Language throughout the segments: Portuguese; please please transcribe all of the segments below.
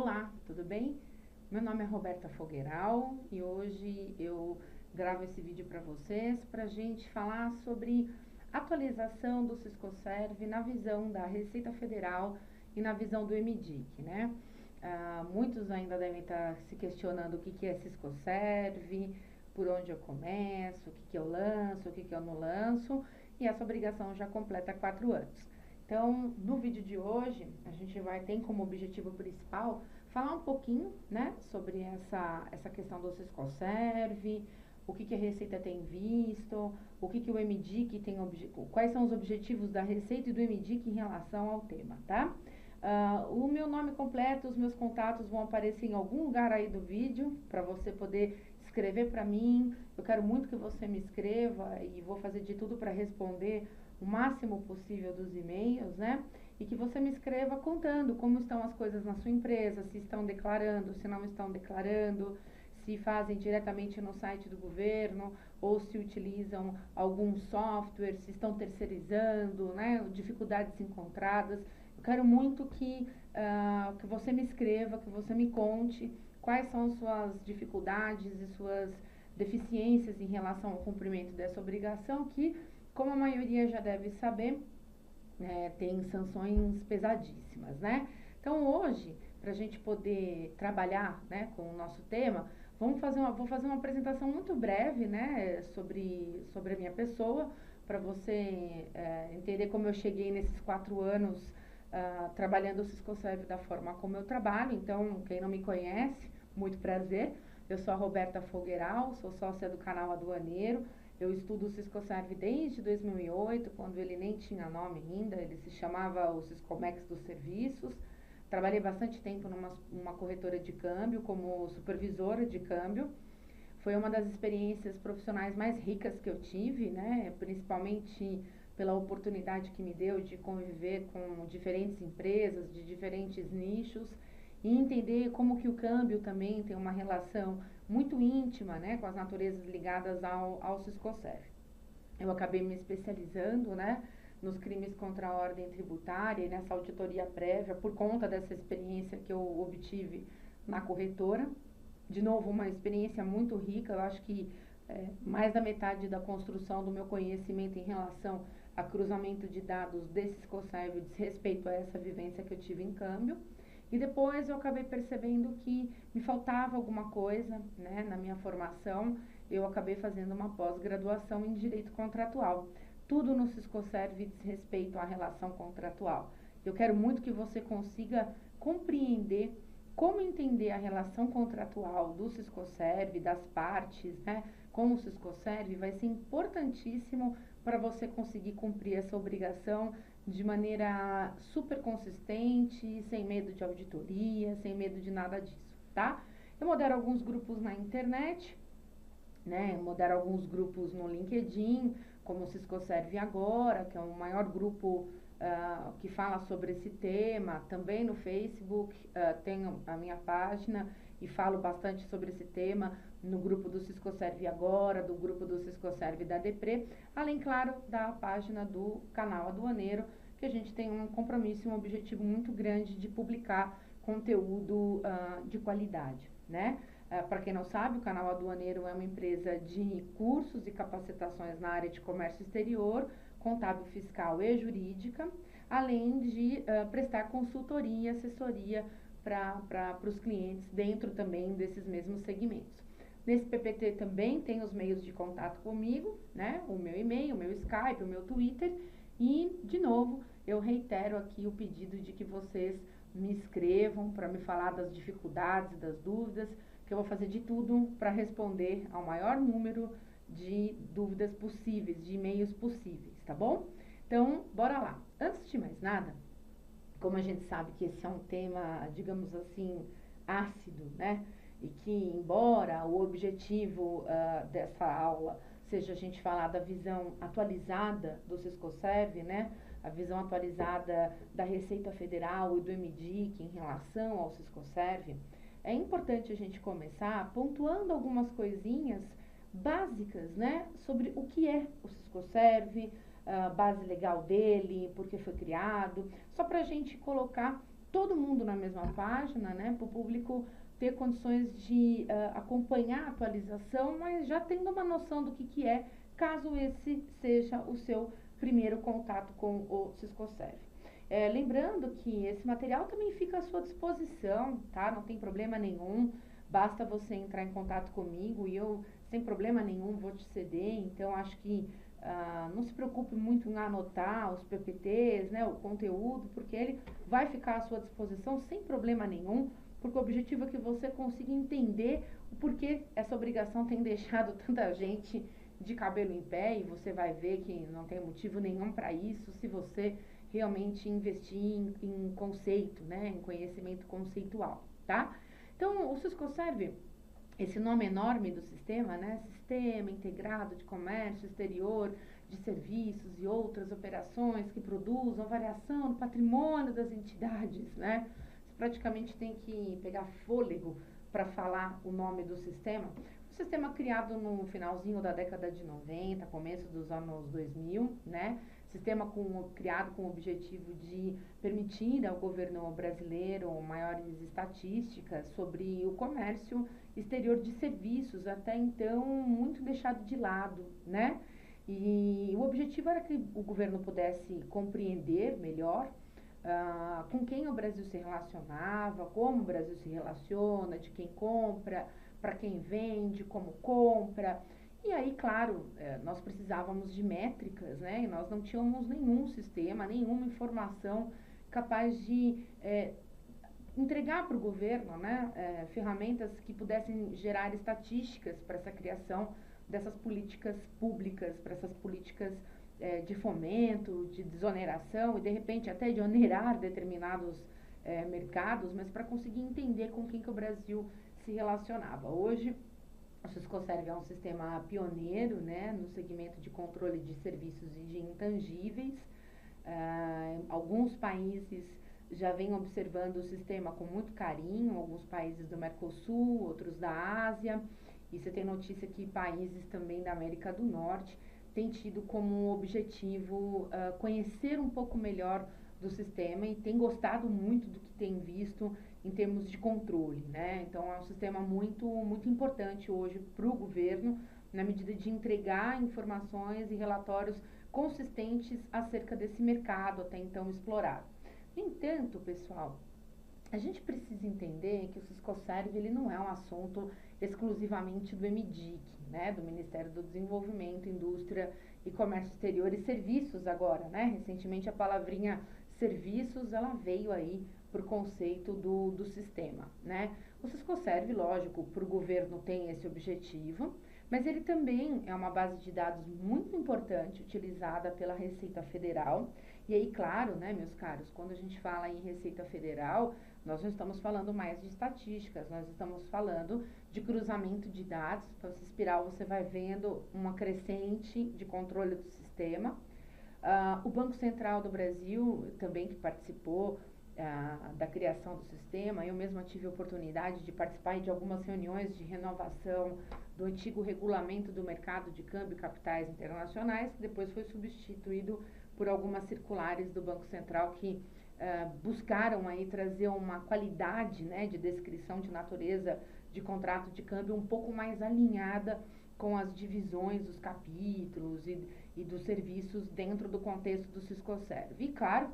Olá, tudo bem? Meu nome é Roberta Fogueral e hoje eu gravo esse vídeo para vocês para a gente falar sobre atualização do Siscoserv na visão da Receita Federal e na visão do MDIC, né? Muitos ainda devem estar se questionando o que é Siscoserv, por onde eu começo, o que eu lanço, o que eu não lanço, e essa obrigação já completa 4 anos. Então, no vídeo de hoje, a gente tem como objetivo principal falar um pouquinho, né, sobre essa questão do Siscoserv, o que a Receita tem visto, o que o MDIC tem, quais são os objetivos da Receita e do MDIC em relação ao tema, tá? O meu nome completo, os meus contatos vão aparecer em algum lugar aí do vídeo, para você poder escrever para mim. Eu quero muito que você me escreva e vou fazer de tudo para responder o máximo possível dos e-mails, né? E que você me escreva contando como estão as coisas na sua empresa, se estão declarando, se não estão declarando, se fazem diretamente no site do governo ou se utilizam algum software, se estão terceirizando, né? Dificuldades encontradas. Eu quero muito que você me escreva, que você me conte quais são suas dificuldades e suas deficiências em relação ao cumprimento dessa obrigação, que, como a maioria já deve saber, tem sanções pesadíssimas, né? Então, hoje, para a gente poder trabalhar, né, com o nosso tema, vou fazer uma apresentação muito breve, né, sobre a minha pessoa, para você entender como eu cheguei nesses 4 anos trabalhando o Siscoserv da forma como eu trabalho. Então, quem não me conhece, muito prazer. Eu sou a Roberta Fogueral, sou sócia do canal Aduaneiro. Eu estudo o Siscoserv desde 2008, quando ele nem tinha nome ainda, ele se chamava o Siscomex dos Serviços. Trabalhei bastante tempo numa corretora de câmbio, como supervisora de câmbio. Foi uma das experiências profissionais mais ricas que eu tive, né? Principalmente pela oportunidade que me deu de conviver com diferentes empresas, de diferentes nichos, e entender como que o câmbio também tem uma relação muito íntima, né, com as naturezas ligadas ao Siscoserv. Eu acabei me especializando, né, nos crimes contra a ordem tributária e nessa auditoria prévia por conta dessa experiência que eu obtive na corretora. De novo, uma experiência muito rica. Eu acho que mais da metade da construção do meu conhecimento em relação a cruzamento de dados desse Siscoserv diz respeito a essa vivência que eu tive em câmbio. E depois eu acabei percebendo que me faltava alguma coisa, né, na minha formação. Eu acabei fazendo uma pós-graduação em Direito Contratual. Tudo no Siscoserv diz respeito à relação contratual. Eu quero muito que você consiga compreender como entender a relação contratual do Siscoserv, das partes, né, com o Siscoserv. Vai ser importantíssimo para você conseguir cumprir essa obrigação de maneira super consistente, sem medo de auditoria, sem medo de nada disso, tá? Eu modero alguns grupos na internet, né? Eu modero alguns grupos no LinkedIn, como o Siscoserv Agora, que é o maior grupo que fala sobre esse tema. Também no Facebook tenho a minha página e falo bastante sobre esse tema no grupo do Siscoserv Agora, do grupo do Siscoserv da DEPRE, além, claro, da página do canal Aduaneiro, que a gente tem um compromisso e um objetivo muito grande de publicar conteúdo de qualidade, né? Para quem não sabe, o canal Aduaneiro é uma empresa de cursos e capacitações na área de comércio exterior, contábil, fiscal e jurídica, além de prestar consultoria e assessoria para os clientes dentro também desses mesmos segmentos. Nesse PPT também tem os meios de contato comigo, né? O meu e-mail, o meu Skype, o meu Twitter. E, de novo, eu reitero aqui o pedido de que vocês me escrevam para me falar das dificuldades, das dúvidas, que eu vou fazer de tudo para responder ao maior número de dúvidas possíveis, de e-mails possíveis, tá bom? Então, bora lá. Antes de mais nada, como a gente sabe que esse é um tema, digamos assim, ácido, né? E que, embora o objetivo dessa aula seja a gente falar da visão atualizada do Siscoserv, né? A visão atualizada da Receita Federal e do MDIC em relação ao Siscoserv, é importante a gente começar pontuando algumas coisinhas básicas, né? Sobre o que é o Siscoserv, base legal dele, por que foi criado, só para a gente colocar todo mundo na mesma página, né, para o público ter condições de acompanhar a atualização, mas já tendo uma noção do que é, caso esse seja o seu primeiro contato com o Siscoserv. Lembrando que esse material também fica à sua disposição, tá? Não tem problema nenhum, basta você entrar em contato comigo e eu, sem problema nenhum, vou te ceder. Então, acho que não se preocupe muito em anotar os PPTs, né, o conteúdo, porque ele vai ficar à sua disposição sem problema nenhum, porque o objetivo é que você consiga entender o porquê essa obrigação tem deixado tanta gente de cabelo em pé, e você vai ver que não tem motivo nenhum para isso se você realmente investir em conceito, né, em conhecimento conceitual, tá? Então, o Siscoserv, esse nome enorme do sistema, né, Sistema Integrado de Comércio Exterior de Serviços e outras operações que produzam variação no patrimônio das entidades, né? Você praticamente tem que pegar fôlego para falar o nome do sistema. Um sistema criado no finalzinho da década de 90, começo dos anos 2000, né? Sistema criado com o objetivo de permitir ao governo brasileiro maiores estatísticas sobre o comércio exterior de serviços, até então muito deixado de lado, né? E o objetivo era que o governo pudesse compreender melhor com quem o Brasil se relacionava, como o Brasil se relaciona, de quem compra, para quem vende, como compra. E aí, claro, nós precisávamos de métricas, né? E nós não tínhamos nenhum sistema, nenhuma informação capaz de entregar para o governo, né, ferramentas que pudessem gerar estatísticas para essa criação dessas políticas públicas, para essas políticas de fomento, de desoneração e, de repente, até de onerar determinados mercados, mas para conseguir entender com quem que o Brasil se relacionava. Hoje, o Siscoserv é um sistema pioneiro, né, no segmento de controle de serviços e de intangíveis. Alguns países já vêm observando o sistema com muito carinho, alguns países do Mercosul, outros da Ásia, e você tem notícia que países também da América do Norte têm tido como objetivo conhecer um pouco melhor do sistema e têm gostado muito do que têm visto em termos de controle, né? Então, é um sistema muito, muito importante hoje para o governo, na medida de entregar informações e relatórios consistentes acerca desse mercado até então explorado. No entanto, pessoal, a gente precisa entender que o Siscoserv ele não é um assunto exclusivamente do MDIC, né, do Ministério do Desenvolvimento, Indústria e Comércio Exterior e Serviços agora, né? Recentemente a palavrinha serviços ela veio aí por conceito do sistema, né? O Siscoserv, lógico, para o governo tem esse objetivo, mas ele também é uma base de dados muito importante utilizada pela Receita Federal. E aí, claro, né, meus caros, quando a gente fala em Receita Federal, nós não estamos falando mais de estatísticas, nós estamos falando de cruzamento de dados. Então, essa espiral você vai vendo uma crescente de controle do sistema. O Banco Central do Brasil também que participou da criação do sistema. Eu mesma tive a oportunidade de participar de algumas reuniões de renovação do antigo regulamento do mercado de câmbio e capitais internacionais, que depois foi substituído por algumas circulares do Banco Central que buscaram aí trazer uma qualidade, né, de descrição de natureza de contrato de câmbio um pouco mais alinhada com as divisões dos capítulos e dos serviços dentro do contexto do Siscoserv. E claro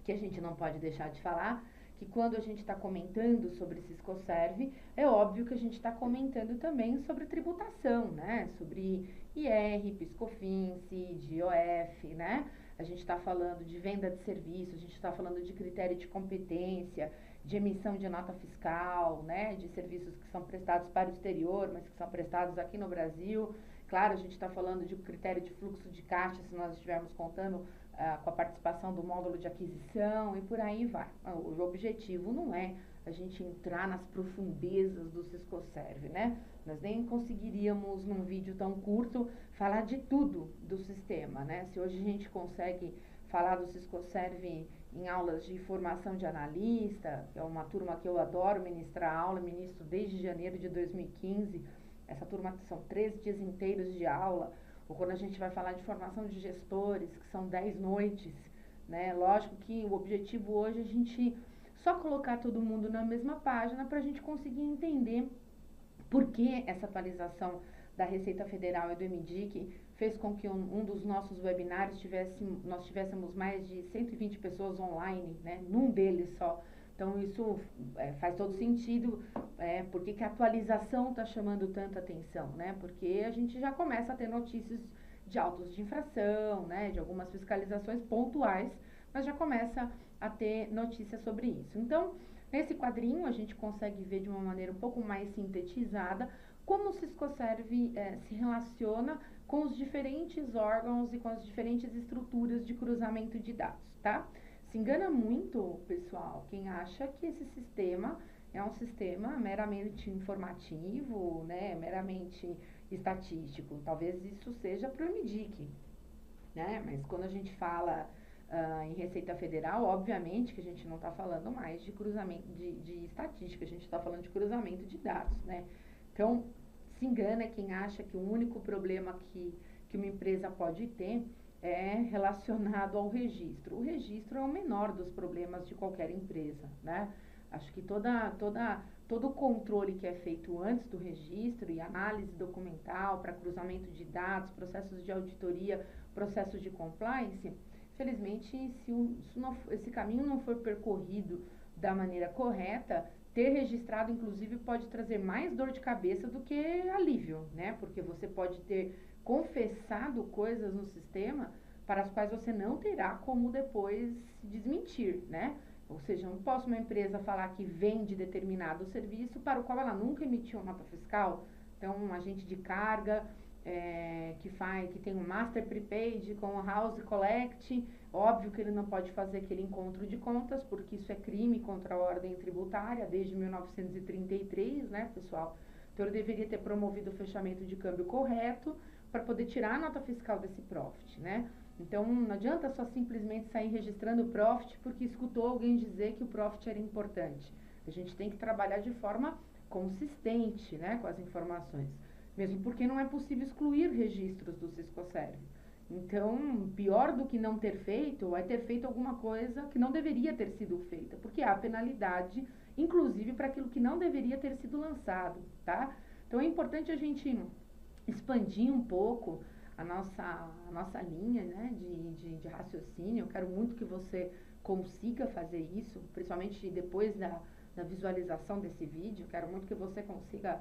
que a gente não pode deixar de falar que quando a gente está comentando sobre Siscoserv, é óbvio que a gente está comentando também sobre tributação, né? Sobre IR, PIS/COFINS, CID, IOF, né? A gente está falando de venda de serviços, a gente está falando de critério de competência, de emissão de nota fiscal, né? De serviços que são prestados para o exterior, mas que são prestados aqui no Brasil. Claro, a gente está falando de critério de fluxo de caixa, se nós estivermos contando com a participação do módulo de aquisição e por aí vai. O objetivo não é a gente entrar nas profundezas do Siscoserv, né? Nós nem conseguiríamos, num vídeo tão curto, falar de tudo do sistema, né? Se hoje a gente consegue falar do Siscoserv em aulas de formação de analista, que é uma turma que eu adoro ministrar aula, ministro desde janeiro de 2015, essa turma são 13 dias inteiros de aula, ou quando a gente vai falar de formação de gestores, que são 10 noites, né? Lógico que o objetivo hoje é a gente só colocar todo mundo na mesma página para a gente conseguir entender por que essa atualização da Receita Federal e do MDIC fez com que um dos nossos webinários nós tivéssemos mais de 120 pessoas online, né, num deles só. Então, isso faz todo sentido, por que a atualização está chamando tanta atenção, né? Porque a gente já começa a ter notícias de autos de infração, né, de algumas fiscalizações pontuais, mas já começa a ter notícias sobre isso. Então, nesse quadrinho, a gente consegue ver de uma maneira um pouco mais sintetizada como o Siscoserv se relaciona com os diferentes órgãos e com as diferentes estruturas de cruzamento de dados, tá? Se engana muito, pessoal, quem acha que esse sistema é um sistema meramente informativo, né, meramente estatístico. Talvez isso seja para o MDIC, né? Mas quando a gente fala em Receita Federal, obviamente que a gente não está falando mais de cruzamento de estatística, a gente está falando de cruzamento de dados, né? Então, se engana quem acha que o único problema que uma empresa pode ter é relacionado ao registro. O registro é o menor dos problemas de qualquer empresa, né? Acho que todo o controle que é feito antes do registro e análise documental para cruzamento de dados, processos de auditoria, processos de compliance, felizmente, se esse caminho não for percorrido da maneira correta, ter registrado, inclusive, pode trazer mais dor de cabeça do que alívio, né? Porque você pode ter confessado coisas no sistema para as quais você não terá como depois desmentir, né? Ou seja, não posso uma empresa falar que vende determinado serviço para o qual ela nunca emitiu nota fiscal. Então, um agente de carga que tem um Master Prepaid com o House Collect, óbvio que ele não pode fazer aquele encontro de contas, porque isso é crime contra a ordem tributária desde 1933, né, pessoal? Então, ele deveria ter promovido o fechamento de câmbio correto para poder tirar a nota fiscal desse profit, né? Então, não adianta só simplesmente sair registrando o profit porque escutou alguém dizer que o profit era importante. A gente tem que trabalhar de forma consistente, né, com as informações. Mesmo porque não é possível excluir registros do Siscoserv. Então, pior do que não ter feito é ter feito alguma coisa que não deveria ter sido feita, porque há penalidade, inclusive, para aquilo que não deveria ter sido lançado, tá? Então, é importante a gente expandir um pouco a nossa linha, né, de raciocínio. Eu quero muito que você consiga fazer isso, principalmente depois da visualização desse vídeo. Eu quero muito que você consiga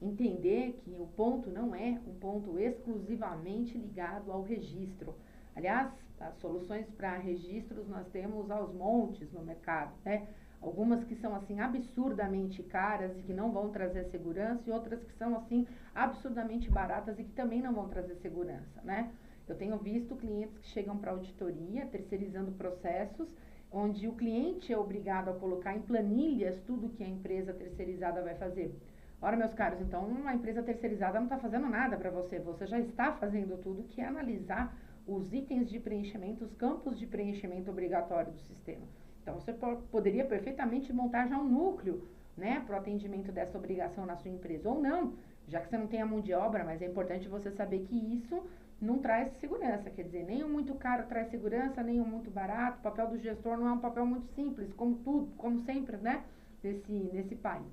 entender que o ponto não é um ponto exclusivamente ligado ao registro. Aliás, as soluções para registros nós temos aos montes no mercado, né? Algumas que são assim absurdamente caras e que não vão trazer segurança, e outras que são assim absurdamente baratas e que também não vão trazer segurança, né? Eu tenho visto clientes que chegam para auditoria terceirizando processos, onde o cliente é obrigado a colocar em planilhas tudo que a empresa terceirizada vai fazer. Ora, meus caros, então uma empresa terceirizada não está fazendo nada para você, você já está fazendo tudo, que é analisar os itens de preenchimento, os campos de preenchimento obrigatório do sistema. Então, você poderia perfeitamente montar já um núcleo, né, para o atendimento dessa obrigação na sua empresa, ou não, já que você não tem a mão de obra, mas é importante você saber que isso não traz segurança, quer dizer, nem o muito caro traz segurança, nem o muito barato. O papel do gestor não é um papel muito simples, como tudo, como sempre, né, nesse país.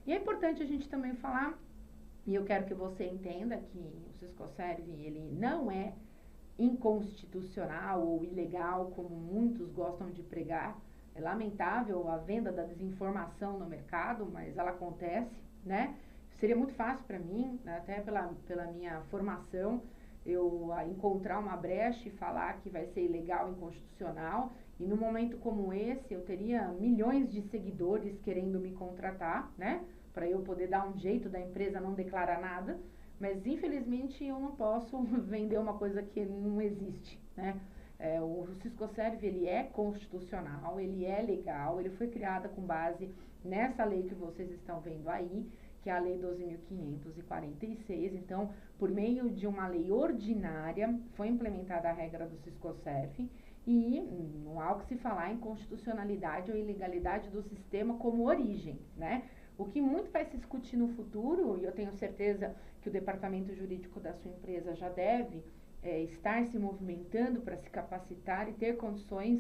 E é importante a gente também falar, e eu quero que você entenda que o Siscoserv, ele não é inconstitucional ou ilegal, como muitos gostam de pregar. É lamentável a venda da desinformação no mercado, mas ela acontece, né? Seria muito fácil para mim, até pela minha formação, eu encontrar uma brecha e falar que vai ser ilegal, inconstitucional, e num momento como esse eu teria milhões de seguidores querendo me contratar, né? Para eu poder dar um jeito da empresa não declarar nada, mas infelizmente eu não posso vender uma coisa que não existe, né? O Siscoserv, ele é constitucional, ele é legal, ele foi criado com base nessa lei que vocês estão vendo aí, que é a Lei 12.546. Então, por meio de uma lei ordinária, foi implementada a regra do Siscoserv, e não há o que se falar em constitucionalidade ou ilegalidade do sistema como origem, né? O que muito vai se discutir no futuro, e eu tenho certeza que o departamento jurídico da sua empresa já deve estar se movimentando para se capacitar e ter condições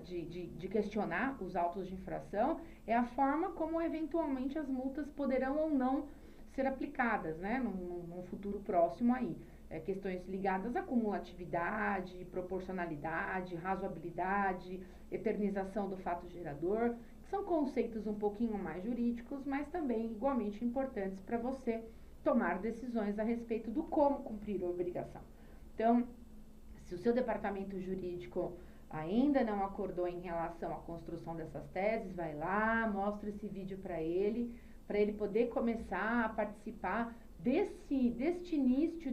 de questionar os autos de infração é a forma como eventualmente as multas poderão ou não ser aplicadas, né, num futuro próximo aí. Questões ligadas à cumulatividade, proporcionalidade, razoabilidade, eternização do fato gerador, que são conceitos um pouquinho mais jurídicos, mas também igualmente importantes para você tomar decisões a respeito do como cumprir a obrigação. Então, se o seu departamento jurídico ainda não acordou em relação à construção dessas teses, vai lá, mostra esse vídeo para ele poder começar a participar deste início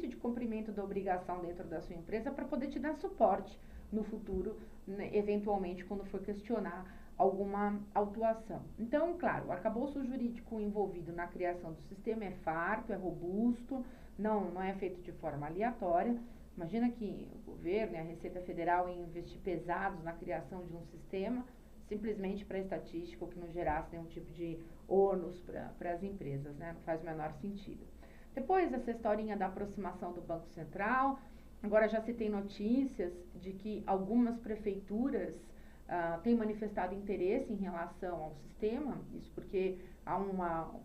de cumprimento da obrigação dentro da sua empresa para poder te dar suporte no futuro, né, eventualmente quando for questionar alguma autuação. Então, claro, o arcabouço jurídico envolvido na criação do sistema é farto, é robusto, não é feito de forma aleatória. Imagina que o governo e a Receita Federal iam investir pesados na criação de um sistema simplesmente para estatística, que não gerasse nenhum tipo de ônus para as empresas, né? Não faz o menor sentido. Depois, essa historinha da aproximação do Banco Central, agora já se tem notícias de que algumas prefeituras têm manifestado interesse em relação ao sistema, isso porque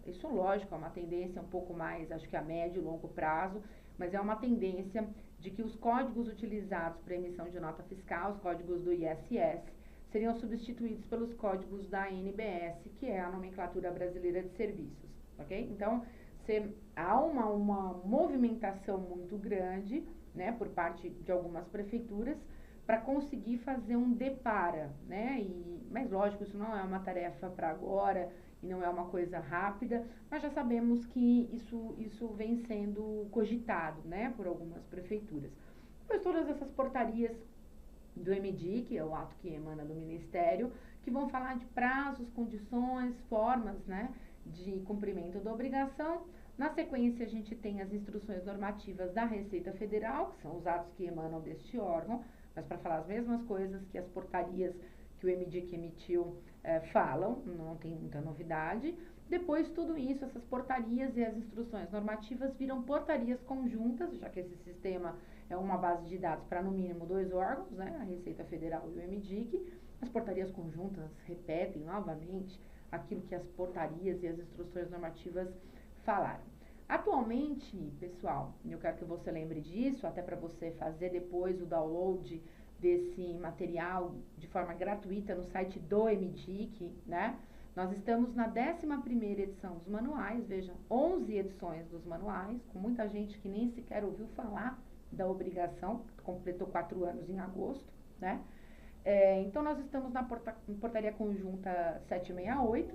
isso lógico, é uma tendência um pouco mais, acho que a médio e longo prazo, mas é uma tendência de que os códigos utilizados para emissão de nota fiscal, os códigos do ISS, seriam substituídos pelos códigos da ANBS, que é a Nomenclatura Brasileira de Serviços, ok? Então, há uma movimentação muito grande, né, por parte de algumas prefeituras, para conseguir fazer um depara, né? Mas lógico, isso não é uma tarefa para agora e não é uma coisa rápida, mas já sabemos que isso vem sendo cogitado, né, por algumas prefeituras. Depois todas essas portarias do MDI, que é o ato que emana do Ministério, que vão falar de prazos, condições, formas, né, de cumprimento da obrigação. Na sequência, a gente tem as instruções normativas da Receita Federal, que são os atos que emanam deste órgão, mas para falar as mesmas coisas que as portarias que o MDIC emitiu falam, não tem muita novidade. Depois, tudo isso, essas portarias e as instruções normativas viram portarias conjuntas, já que esse sistema é uma base de dados para, no mínimo, 2 órgãos, né, a Receita Federal e o MDIC. As portarias conjuntas repetem novamente aquilo que as portarias e as instruções normativas falaram. Atualmente, pessoal, eu quero que você lembre disso, até para você fazer depois o download desse material de forma gratuita no site do MDIC, né? Nós estamos na 11ª edição dos manuais, vejam, 11 edições dos manuais, com muita gente que nem sequer ouviu falar da obrigação, completou 4 anos em agosto, né? Então, nós estamos na portaria conjunta 768,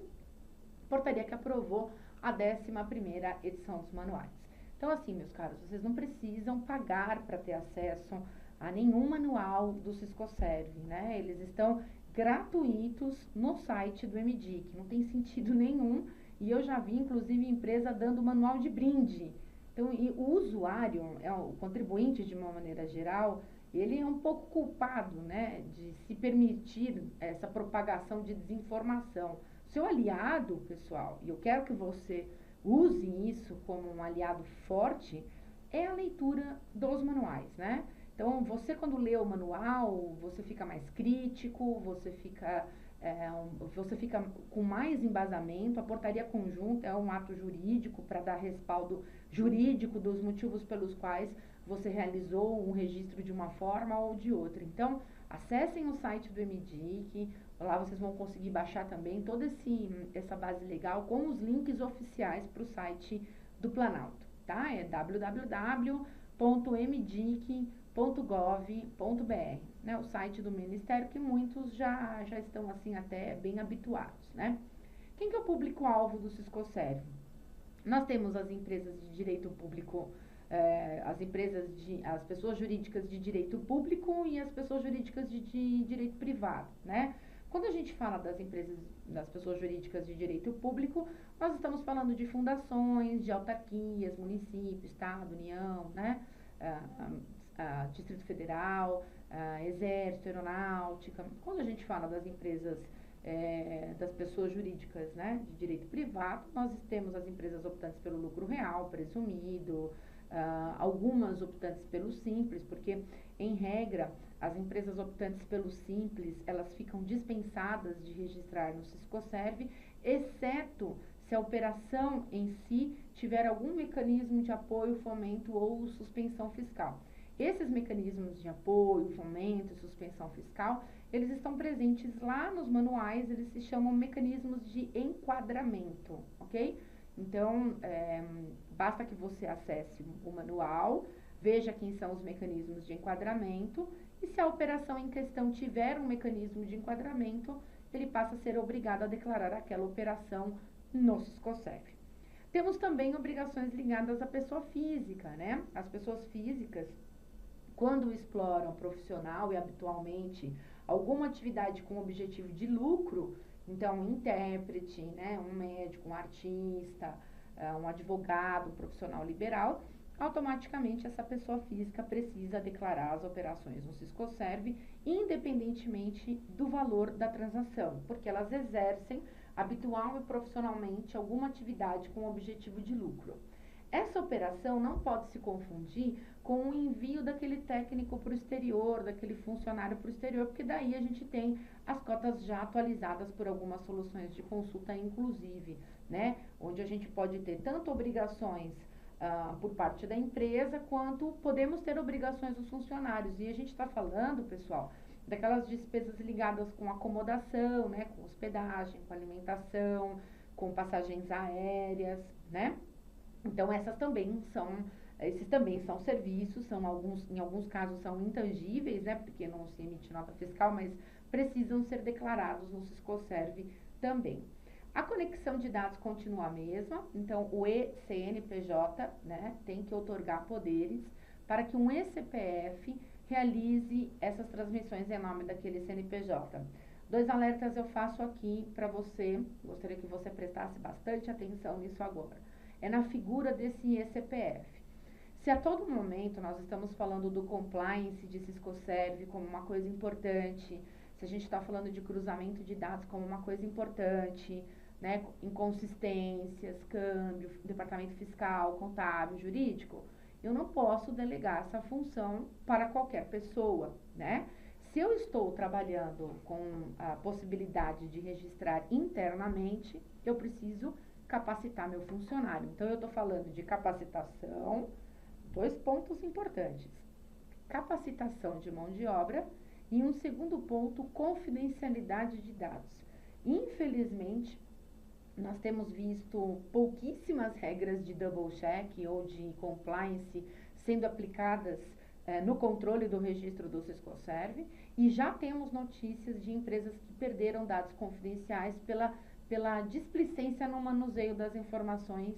portaria que aprovou a 11ª edição dos manuais. Então, assim, meus caros, vocês não precisam pagar para ter acesso a nenhum manual do Siscoserv, né? Eles estão gratuitos no site do MDIC, não tem sentido nenhum, e eu já vi, inclusive, empresa dando manual de brinde. Então, e o usuário, o contribuinte, de uma maneira geral, ele é um pouco culpado, né, de se permitir essa propagação de desinformação. Seu aliado, pessoal, e eu quero que você use isso como um aliado forte, é a leitura dos manuais, né? Então, você quando lê o manual, você fica mais crítico, você fica com mais embasamento. A portaria conjunta é um ato jurídico para dar respaldo jurídico dos motivos pelos quais você realizou um registro de uma forma ou de outra. Então, acessem o site do MDIC, lá vocês vão conseguir baixar também toda essa base legal com os links oficiais para o site do Planalto, tá? É www.mdic.gov.br, né? O site do Ministério que muitos já estão assim até bem habituados, né? Quem que é o público-alvo do Siscoserv? Nós temos as empresas de direito público, as pessoas jurídicas de direito público e as pessoas jurídicas de direito privado, né? Quando a gente fala das pessoas jurídicas de direito público, nós estamos falando de fundações, de autarquias, município, estado, União, né? Distrito Federal, Exército, Aeronáutica. Quando a gente fala das empresas, das pessoas jurídicas, né, de direito privado, nós temos as empresas optantes pelo lucro real, presumido, algumas optantes pelo simples, porque, em regra, As empresas optantes pelo Simples, elas ficam dispensadas de registrar no Siscoserv, exceto se a operação em si tiver algum mecanismo de apoio, fomento ou suspensão fiscal. Esses mecanismos de apoio, fomento e suspensão fiscal, eles estão presentes lá nos manuais, eles se chamam mecanismos de enquadramento, ok? Então, basta que você acesse o manual, veja quem são os mecanismos de enquadramento, e se a operação em questão tiver um mecanismo de enquadramento, ele passa a ser obrigado a declarar aquela operação no Siscoserv. Temos também obrigações ligadas à pessoa física, né? As pessoas físicas, quando exploram profissional e habitualmente alguma atividade com objetivo de lucro, então um intérprete, né, um médico, um artista, um advogado, um profissional liberal, automaticamente essa pessoa física precisa declarar as operações no Siscoserv, independentemente do valor da transação, porque elas exercem habitual e profissionalmente alguma atividade com objetivo de lucro. Essa operação não pode se confundir com o envio daquele técnico para o exterior, daquele funcionário para o exterior, porque daí a gente tem as cotas já atualizadas por algumas soluções de consulta, inclusive, né? Onde a gente pode ter tanto obrigações por parte da empresa, quanto podemos ter obrigações dos funcionários. E a gente está falando, pessoal, daquelas despesas ligadas com acomodação, né? Com hospedagem, com alimentação, com passagens aéreas, né? Então, esses também são serviços, em alguns casos são intangíveis, né, porque não se emite nota fiscal, mas precisam ser declarados no Siscoserv também. A conexão de dados continua a mesma, então o eCNPJ, né, tem que outorgar poderes para que um eCPF realize essas transmissões em nome daquele CNPJ. 2 alertas eu faço aqui para você, gostaria que você prestasse bastante atenção nisso agora. É na figura desse eCPF. Se a todo momento nós estamos falando do compliance de Siscoserv como uma coisa importante, se a gente está falando de cruzamento de dados como uma coisa importante, né, inconsistências, câmbio, departamento fiscal, contábil, jurídico, eu não posso delegar essa função para qualquer pessoa, né? Se eu estou trabalhando com a possibilidade de registrar internamente, eu preciso capacitar meu funcionário. Então, eu estou falando de capacitação, 2 pontos importantes. Capacitação de mão de obra e um segundo ponto, confidencialidade de dados. Infelizmente, nós temos visto pouquíssimas regras de double check ou de compliance sendo aplicadas no controle do registro do Siscoserv, e já temos notícias de empresas que perderam dados confidenciais pela displicência no manuseio das informações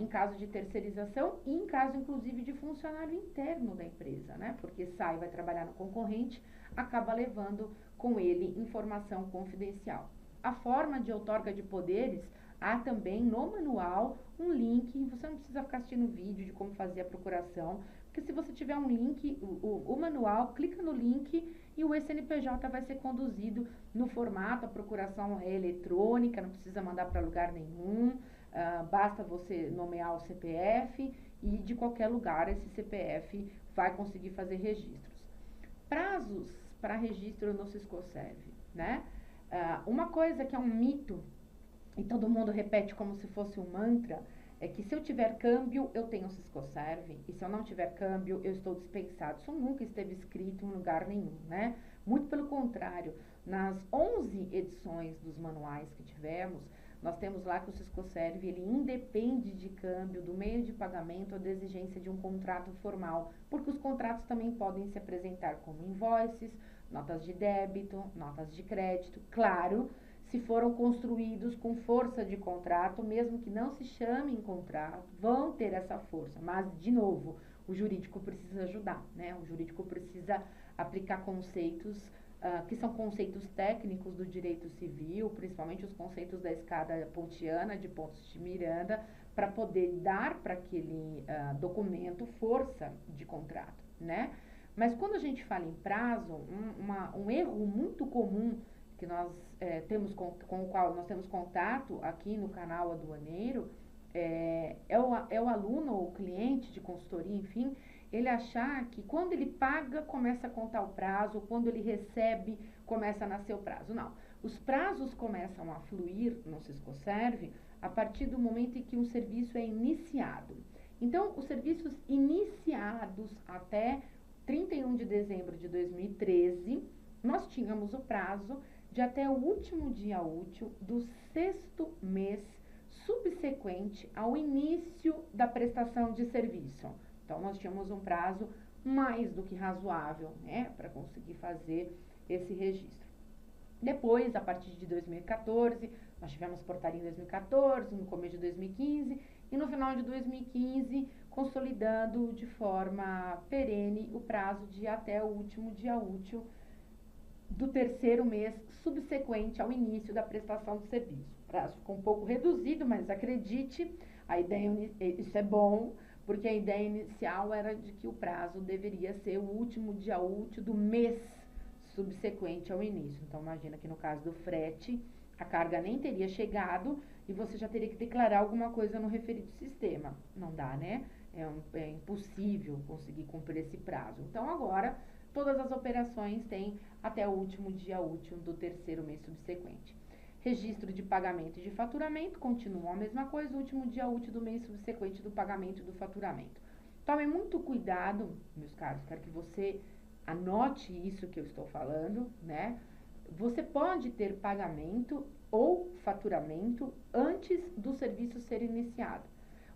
em caso de terceirização e em caso, inclusive, de funcionário interno da empresa, né? Porque vai trabalhar no concorrente, acaba levando com ele informação confidencial. A forma de outorga de poderes, há também no manual um link, você não precisa ficar assistindo vídeo de como fazer a procuração, porque se você tiver um link, o manual, clica no link e o eCNPJ vai ser conduzido no formato, a procuração é eletrônica, não precisa mandar para lugar nenhum, basta você nomear o CPF e de qualquer lugar esse CPF vai conseguir fazer registros. Prazos para registro no Siscoserv, né? Uma coisa que é um mito, e todo mundo repete como se fosse um mantra, é que se eu tiver câmbio, eu tenho Siscoserv, e se eu não tiver câmbio, eu estou dispensado. Isso nunca esteve escrito em lugar nenhum, né? Muito pelo contrário, nas 11 edições dos manuais que tivemos, nós temos lá que o Siscoserv, ele independe de câmbio, do meio de pagamento ou da exigência de um contrato formal, porque os contratos também podem se apresentar como invoices, notas de débito, notas de crédito, claro, se foram construídos com força de contrato, mesmo que não se chamem contrato, vão ter essa força. Mas, de novo, o jurídico precisa ajudar, né? O jurídico precisa aplicar conceitos que são conceitos técnicos do direito civil, principalmente os conceitos da escada pontiana, de Pontes de Miranda, para poder dar para aquele documento força de contrato, né? Mas quando a gente fala em prazo, um erro muito comum que nós com o qual nós temos contato aqui no canal Aduaneiro, é o aluno ou cliente de consultoria, enfim, ele achar que quando ele paga, começa a contar o prazo, quando ele recebe, começa a nascer o prazo. Não. Os prazos começam a fluir no Siscoserv a partir do momento em que um serviço é iniciado. Então, os serviços iniciados até 31 de dezembro de 2013, nós tínhamos o prazo de até o último dia útil do 6º mês subsequente ao início da prestação de serviço. Então, nós tínhamos um prazo mais do que razoável, né, para conseguir fazer esse registro. Depois, a partir de 2014, nós tivemos portaria em 2014, no começo de 2015 e no final de 2015, consolidando de forma perene o prazo de até o último dia útil do 3º mês subsequente ao início da prestação de serviço. O prazo ficou um pouco reduzido, mas acredite, a ideia, isso é bom, porque a ideia inicial era de que o prazo deveria ser o último dia útil do mês subsequente ao início. Então, imagina que no caso do frete, a carga nem teria chegado e você já teria que declarar alguma coisa no referido sistema. Não dá, né? É impossível conseguir cumprir esse prazo. Então, agora, todas as operações têm até o último dia útil do 3º mês subsequente. Registro de pagamento e de faturamento continuam a mesma coisa, o último dia útil do mês subsequente do pagamento e do faturamento. Tome muito cuidado, meus caros, quero que você anote isso que eu estou falando, né? Você pode ter pagamento ou faturamento antes do serviço ser iniciado.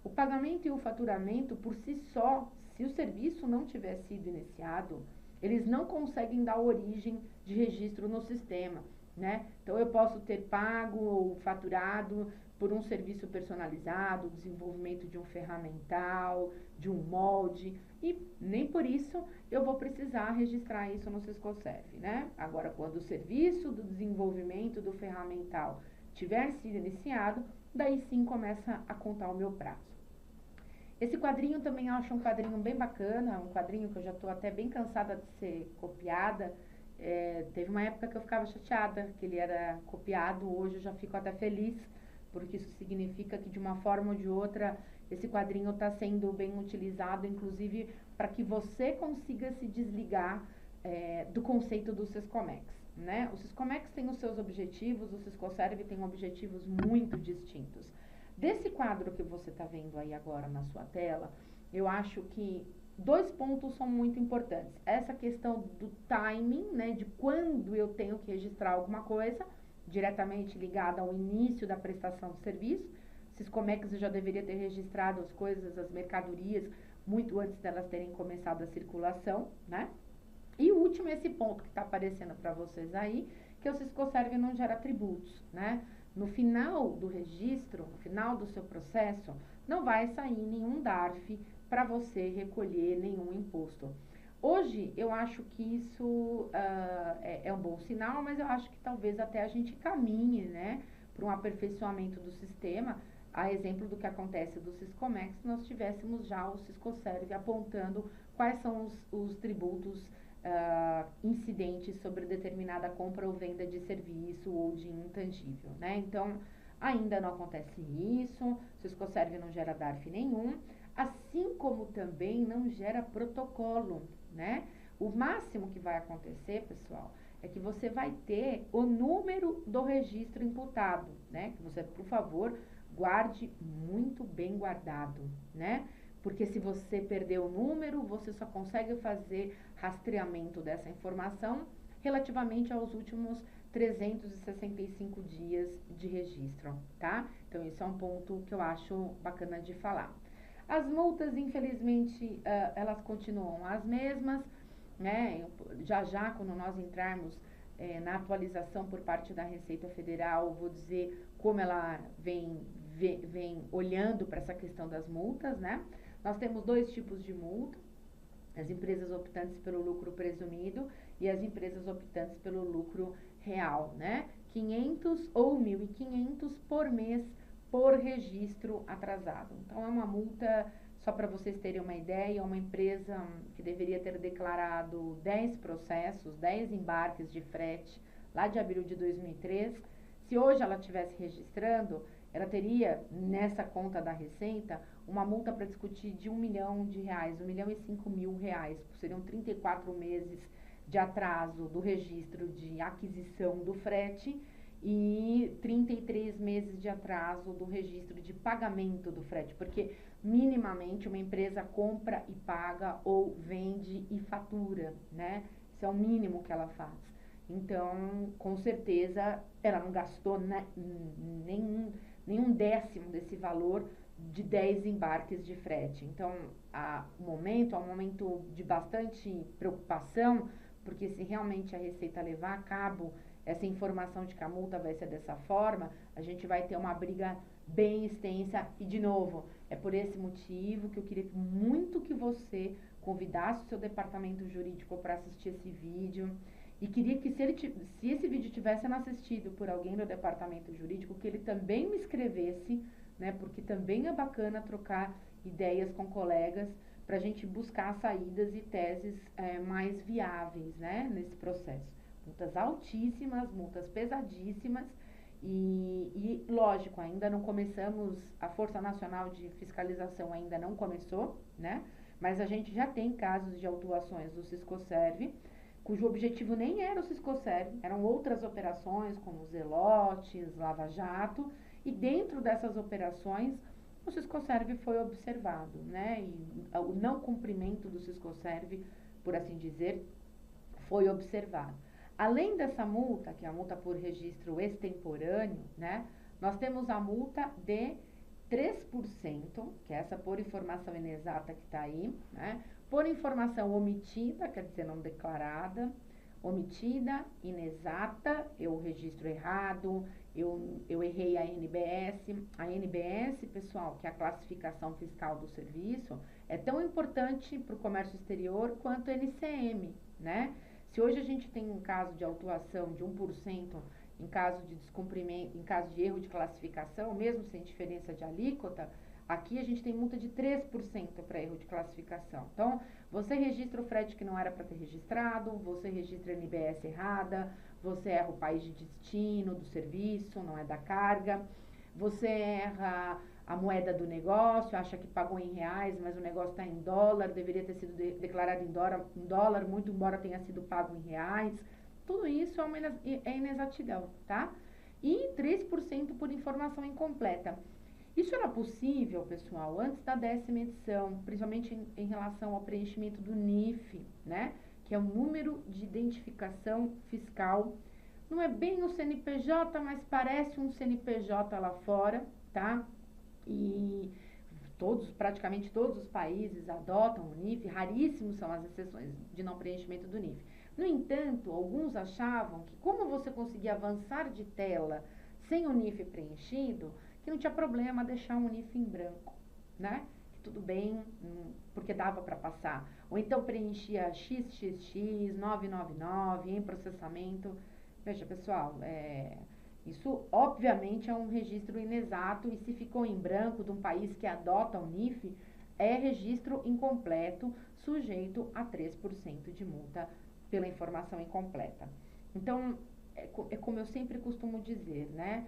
O pagamento e o faturamento, por si só, se o serviço não tiver sido iniciado, eles não conseguem dar origem de registro no sistema, né? Então, eu posso ter pago ou faturado por um serviço personalizado, desenvolvimento de um ferramental, de um molde, e nem por isso eu vou precisar registrar isso no Siscoserv, né? Agora, quando o serviço do desenvolvimento do ferramental tiver sido iniciado, daí sim começa a contar o meu prazo. Esse quadrinho também acho um quadrinho bem bacana, um quadrinho que eu já estou até bem cansada de ser copiada. Teve uma época que eu ficava chateada que ele era copiado, hoje eu já fico até feliz, porque isso significa que de uma forma ou de outra esse quadrinho está sendo bem utilizado, inclusive para que você consiga se desligar do conceito do Siscomex, né? O Siscomex tem os seus objetivos, o Siscoserv tem objetivos muito distintos. Desse quadro que você está vendo aí agora na sua tela, eu acho que 2 pontos são muito importantes. Essa questão do timing, né, de quando eu tenho que registrar alguma coisa, diretamente ligada ao início da prestação de serviço. Siscomex já deveria ter registrado as coisas, as mercadorias, muito antes delas terem começado a circulação, né? E o último, esse ponto que está aparecendo para vocês aí, que o Siscoserv não gera tributos, né? No final do registro, no final do seu processo, não vai sair nenhum DARF para você recolher nenhum imposto. Hoje, eu acho que isso é um bom sinal, mas eu acho que talvez até a gente caminhe, né, para um aperfeiçoamento do sistema. A exemplo do que acontece do Siscomex, nós tivéssemos já o Siscoserv apontando quais são os tributos incidentes sobre determinada compra ou venda de serviço ou de intangível, né? Então, ainda não acontece isso, o Siscoserv não gera DARF nenhum, assim como também não gera protocolo, né? O máximo que vai acontecer, pessoal, é que você vai ter o número do registro imputado, né? Que você, por favor, guarde muito bem guardado, né? Porque se você perder o número, você só consegue fazer rastreamento dessa informação relativamente aos últimos 365 dias de registro, tá? Então, isso é um ponto que eu acho bacana de falar. As multas, infelizmente, elas continuam as mesmas, né? Já, quando nós entrarmos na atualização por parte da Receita Federal, vou dizer como ela vem olhando para essa questão das multas, né? Nós temos 2 tipos de multa, as empresas optantes pelo lucro presumido e as empresas optantes pelo lucro real, né? 500 ou 1.500 por mês por registro atrasado. Então, é uma multa, só para vocês terem uma ideia, uma empresa que deveria ter declarado 10 processos, 10 embarques de frete lá de abril de 2003, se hoje ela estivesse registrando, ela teria nessa conta da Receita uma multa para discutir de R$ 1 milhão, R$ 1.005.000, seriam 34 meses de atraso do registro de aquisição do frete e 33 meses de atraso do registro de pagamento do frete, porque minimamente uma empresa compra e paga ou vende e fatura, né? Isso é o mínimo que ela faz. Então, com certeza, ela não gastou, né, nenhum décimo desse valor de 10 embarques de frete. Então, o momento é um momento de bastante preocupação, porque se realmente a Receita levar a cabo essa informação de que a multa vai ser dessa forma, a gente vai ter uma briga bem extensa. E, de novo, é por esse motivo que eu queria muito que você convidasse o seu departamento jurídico para assistir esse vídeo. E queria que, se esse vídeo tivesse sendo assistido por alguém do departamento jurídico, que ele também me escrevesse, né? Porque também é bacana trocar ideias com colegas para a gente buscar saídas e teses mais viáveis, né? Nesse processo. Multas altíssimas, multas pesadíssimas e lógico, ainda não começamos, a Força Nacional de Fiscalização ainda não começou, né? Mas a gente já tem casos de autuações do Siscoserv, cujo objetivo nem era o Siscoserv, eram outras operações como Zelotes, Lava Jato, e dentro dessas operações o Siscoserv foi observado, né? E o não cumprimento do Siscoserv, por assim dizer, foi observado. Além dessa multa, que é a multa por registro extemporâneo, né? Nós temos a multa de 3%, que é essa por informação inexata que está aí, né? Por informação omitida, quer dizer, não declarada, omitida, inexata, eu registro errado, eu errei a NBS. A NBS, pessoal, que é a classificação fiscal do serviço, é tão importante para o comércio exterior quanto a NCM, né? Se hoje a gente tem um caso de autuação de 1% em caso de descumprimento, em caso de erro de classificação, mesmo sem diferença de alíquota, aqui a gente tem multa de 3% para erro de classificação. Então, você registra o frete que não era para ter registrado, você registra a NBS errada, você erra o país de destino do serviço, não é da carga, você erra a moeda do negócio, acha que pagou em reais, mas o negócio está em dólar, deveria ter sido declarado em dólar, muito embora tenha sido pago em reais. Tudo isso é inexatidão, tá? E 3% por informação incompleta. Isso era possível, pessoal, antes da 10ª edição, principalmente em relação ao preenchimento do NIF, né? Que é o número de identificação fiscal. Não é bem um CNPJ, mas parece um CNPJ lá fora, tá? E praticamente todos os países adotam o NIF, raríssimos são as exceções de não preenchimento do NIF. No entanto, alguns achavam que como você conseguia avançar de tela sem o NIF preenchido, que não tinha problema deixar um NIF em branco, né? Que tudo bem, porque dava para passar. Ou então preenchia XXX, 999 em processamento. Veja, pessoal, isso obviamente é um registro inexato e se ficou em branco de um país que adota o NIF, é registro incompleto, sujeito a 3% de multa pela informação incompleta. Então, é como eu sempre costumo dizer, né?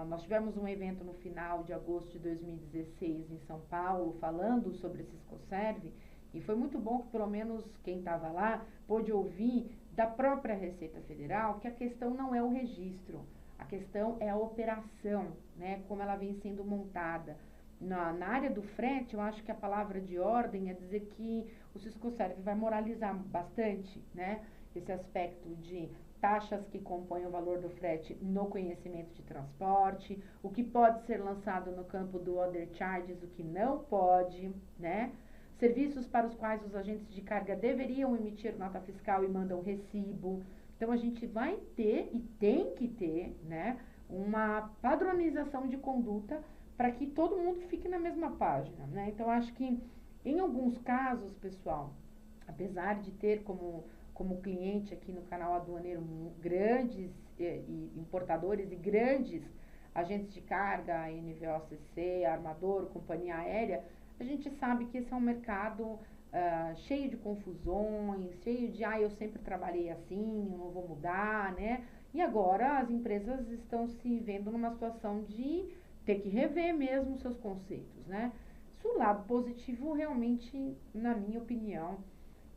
Nós tivemos um evento no final de agosto de 2016 em São Paulo, falando sobre esse Siscoserv, e foi muito bom que pelo menos quem estava lá pôde ouvir da própria Receita Federal que a questão não é o registro, a questão é a operação, né? Como ela vem sendo montada. Na área do frete, eu acho que a palavra de ordem é dizer que o Siscoserv vai moralizar bastante, né? Esse aspecto de taxas que compõem o valor do frete no conhecimento de transporte, o que pode ser lançado no campo do other charges, o que não pode, né? Serviços para os quais os agentes de carga deveriam emitir nota fiscal e mandam recibo. Então, a gente vai ter e tem que ter, né, uma padronização de conduta para que todo mundo fique na mesma página, né? Então, acho que em alguns casos, pessoal, apesar de ter como cliente aqui no canal Aduaneiro grandes importadores e grandes agentes de carga, NVOCC, armador, companhia aérea, a gente sabe que esse é um mercado cheio de confusões, cheio de, eu sempre trabalhei assim, eu não vou mudar, né? E agora as empresas estão se vendo numa situação de ter que rever mesmo seus conceitos, né? Se o lado positivo realmente, na minha opinião,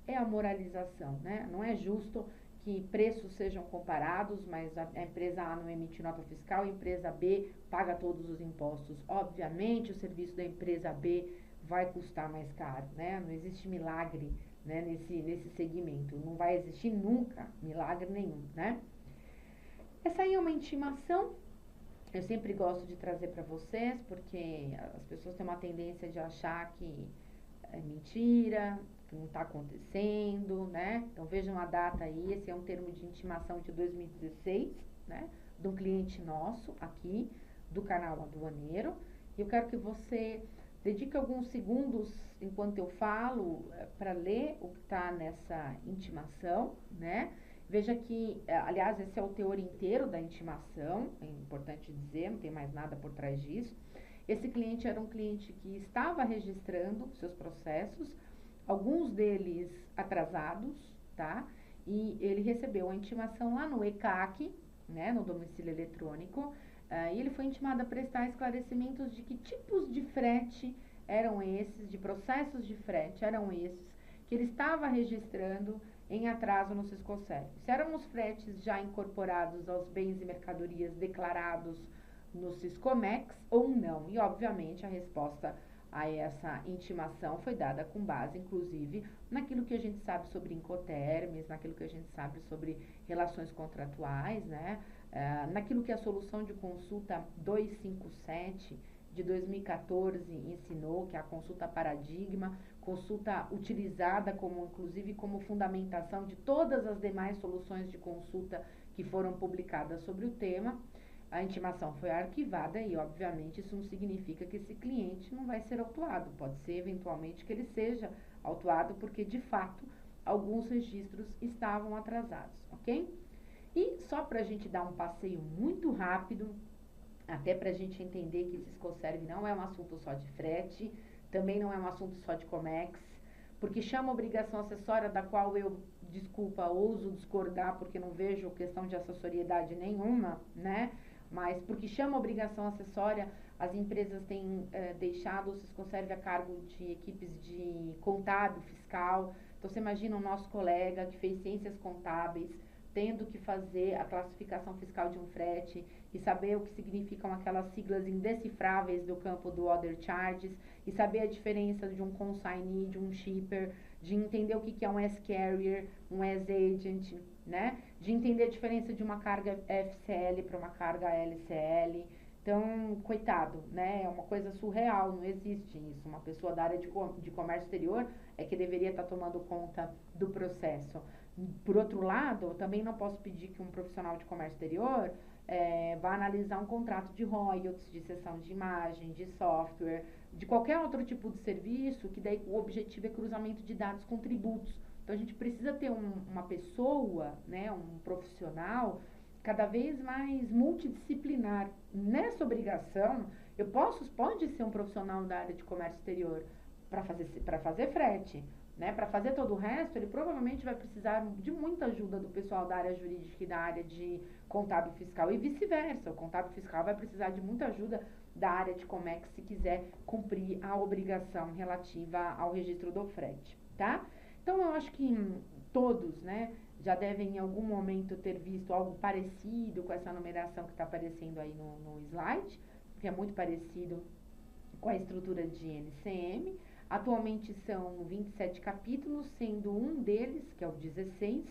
é a moralização, né? Não é justo que preços sejam comparados, mas a empresa A não emite nota fiscal, a empresa B paga todos os impostos. Obviamente, o serviço da empresa B vai custar mais caro, né? Não existe milagre, né, nesse segmento. Não vai existir nunca milagre nenhum, né? Essa aí é uma intimação. Eu sempre gosto de trazer para vocês, porque as pessoas têm uma tendência de achar que é mentira, que não está acontecendo, né? Então vejam a data aí, esse é um termo de intimação de 2016, né? De um cliente nosso aqui, do canal Aduaneiro. E eu quero que você dedique alguns segundos, enquanto eu falo, para ler o que está nessa intimação, né? Veja que, aliás, esse é o teor inteiro da intimação, é importante dizer, não tem mais nada por trás disso. Esse cliente era um cliente que estava registrando seus processos, alguns deles atrasados, tá? E ele recebeu a intimação lá no ECAC, né, no domicílio eletrônico, e ele foi intimado a prestar esclarecimentos de que tipos de frete eram esses, de processos de frete eram esses, que ele estava registrando em atraso no Sisconserv. Se eram os fretes já incorporados aos bens e mercadorias declarados no Siscomex ou não. E, obviamente, a resposta a essa intimação foi dada com base, inclusive, naquilo que a gente sabe sobre Incoterms, naquilo que a gente sabe sobre relações contratuais, né? Naquilo que a solução de consulta 257 de 2014 ensinou, que é a consulta paradigma, consulta utilizada como, inclusive, como fundamentação de todas as demais soluções de consulta que foram publicadas sobre o tema. A intimação foi arquivada e, obviamente, isso não significa que esse cliente não vai ser autuado. Pode ser, eventualmente, que ele seja autuado porque, de fato, alguns registros estavam atrasados, ok? E só para a gente dar um passeio muito rápido, até para a gente entender que Sisconserv não é um assunto só de frete, também não é um assunto só de Comex, porque chama obrigação acessória, da qual eu, desculpa, ouso discordar, porque não vejo questão de acessoriedade nenhuma, né? Mas porque chama obrigação acessória, as empresas têm deixado o Sisconserv a cargo de equipes de contábil, fiscal. Então, você imagina o nosso colega que fez ciências contábeis, tendo que fazer a classificação fiscal de um frete e saber o que significam aquelas siglas indecifráveis do campo do Other Charges e saber a diferença de um consignee, de um shipper, de entender o que é um S-Carrier, um S-Agent, né? De entender a diferença de uma carga FCL para uma carga LCL. Então, coitado, né? É uma coisa surreal, não existe isso. Uma pessoa da área de comércio exterior é que deveria estar tomando conta do processo. Por outro lado, eu também não posso pedir que um profissional de comércio exterior vá analisar um contrato de royalties, de cessão de imagem, de software, de qualquer outro tipo de serviço, que daí o objetivo é cruzamento de dados com tributos. Então, a gente precisa ter uma pessoa, né, um profissional, cada vez mais multidisciplinar. Nessa obrigação, pode ser um profissional da área de comércio exterior para fazer frete, né? Para fazer todo o resto, ele provavelmente vai precisar de muita ajuda do pessoal da área jurídica e da área de contábil fiscal e vice-versa. O contábil fiscal vai precisar de muita ajuda da área de Comex se quiser cumprir a obrigação relativa ao registro do frete, tá? Então, eu acho que todos, né, já devem em algum momento ter visto algo parecido com essa numeração que está aparecendo aí no slide, que é muito parecido com a estrutura de NCM. Atualmente são 27 capítulos, sendo um deles, que é o 16,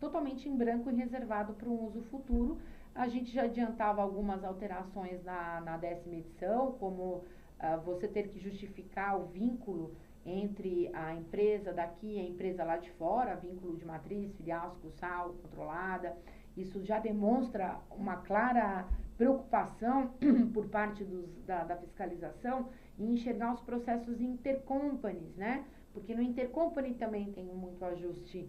totalmente em branco e reservado para um uso futuro. A gente já adiantava algumas alterações na 10ª edição, como você ter que justificar o vínculo entre a empresa daqui e a empresa lá de fora, vínculo de matriz, filial, sucursal, controlada. Isso já demonstra uma clara preocupação por parte da fiscalização em enxergar os processos intercompanies, né? Porque no intercompany também tem muito ajuste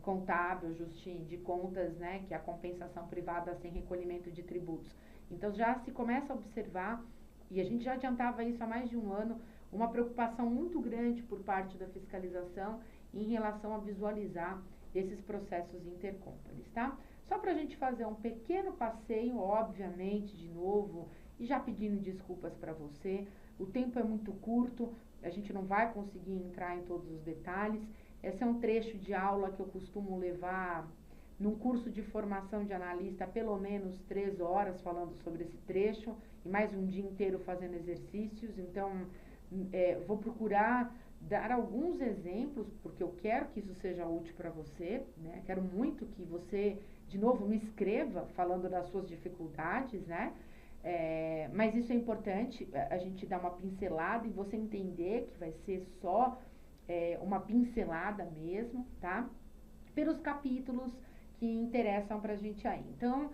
contábil, ajuste de contas, né? Que é a compensação privada sem recolhimento de tributos. Então, já se começa a observar, e a gente já adiantava isso há mais de um ano, uma preocupação muito grande por parte da fiscalização em relação a visualizar esses processos intercompanies, tá? só para a gente fazer um pequeno passeio, obviamente, de novo, e já pedindo desculpas para você. O tempo é muito curto, a gente não vai conseguir entrar em todos os detalhes. Esse é um trecho de aula que eu costumo levar num curso de formação de analista, pelo menos 3 horas falando sobre esse trecho, e mais um dia inteiro fazendo exercícios. Então, vou procurar dar alguns exemplos, porque eu quero que isso seja útil para você, né? Quero muito que você, de novo, me escreva falando das suas dificuldades, né? Mas isso é importante, a gente dar uma pincelada e você entender que vai ser só uma pincelada mesmo, tá? Pelos capítulos que interessam para a gente aí. Então,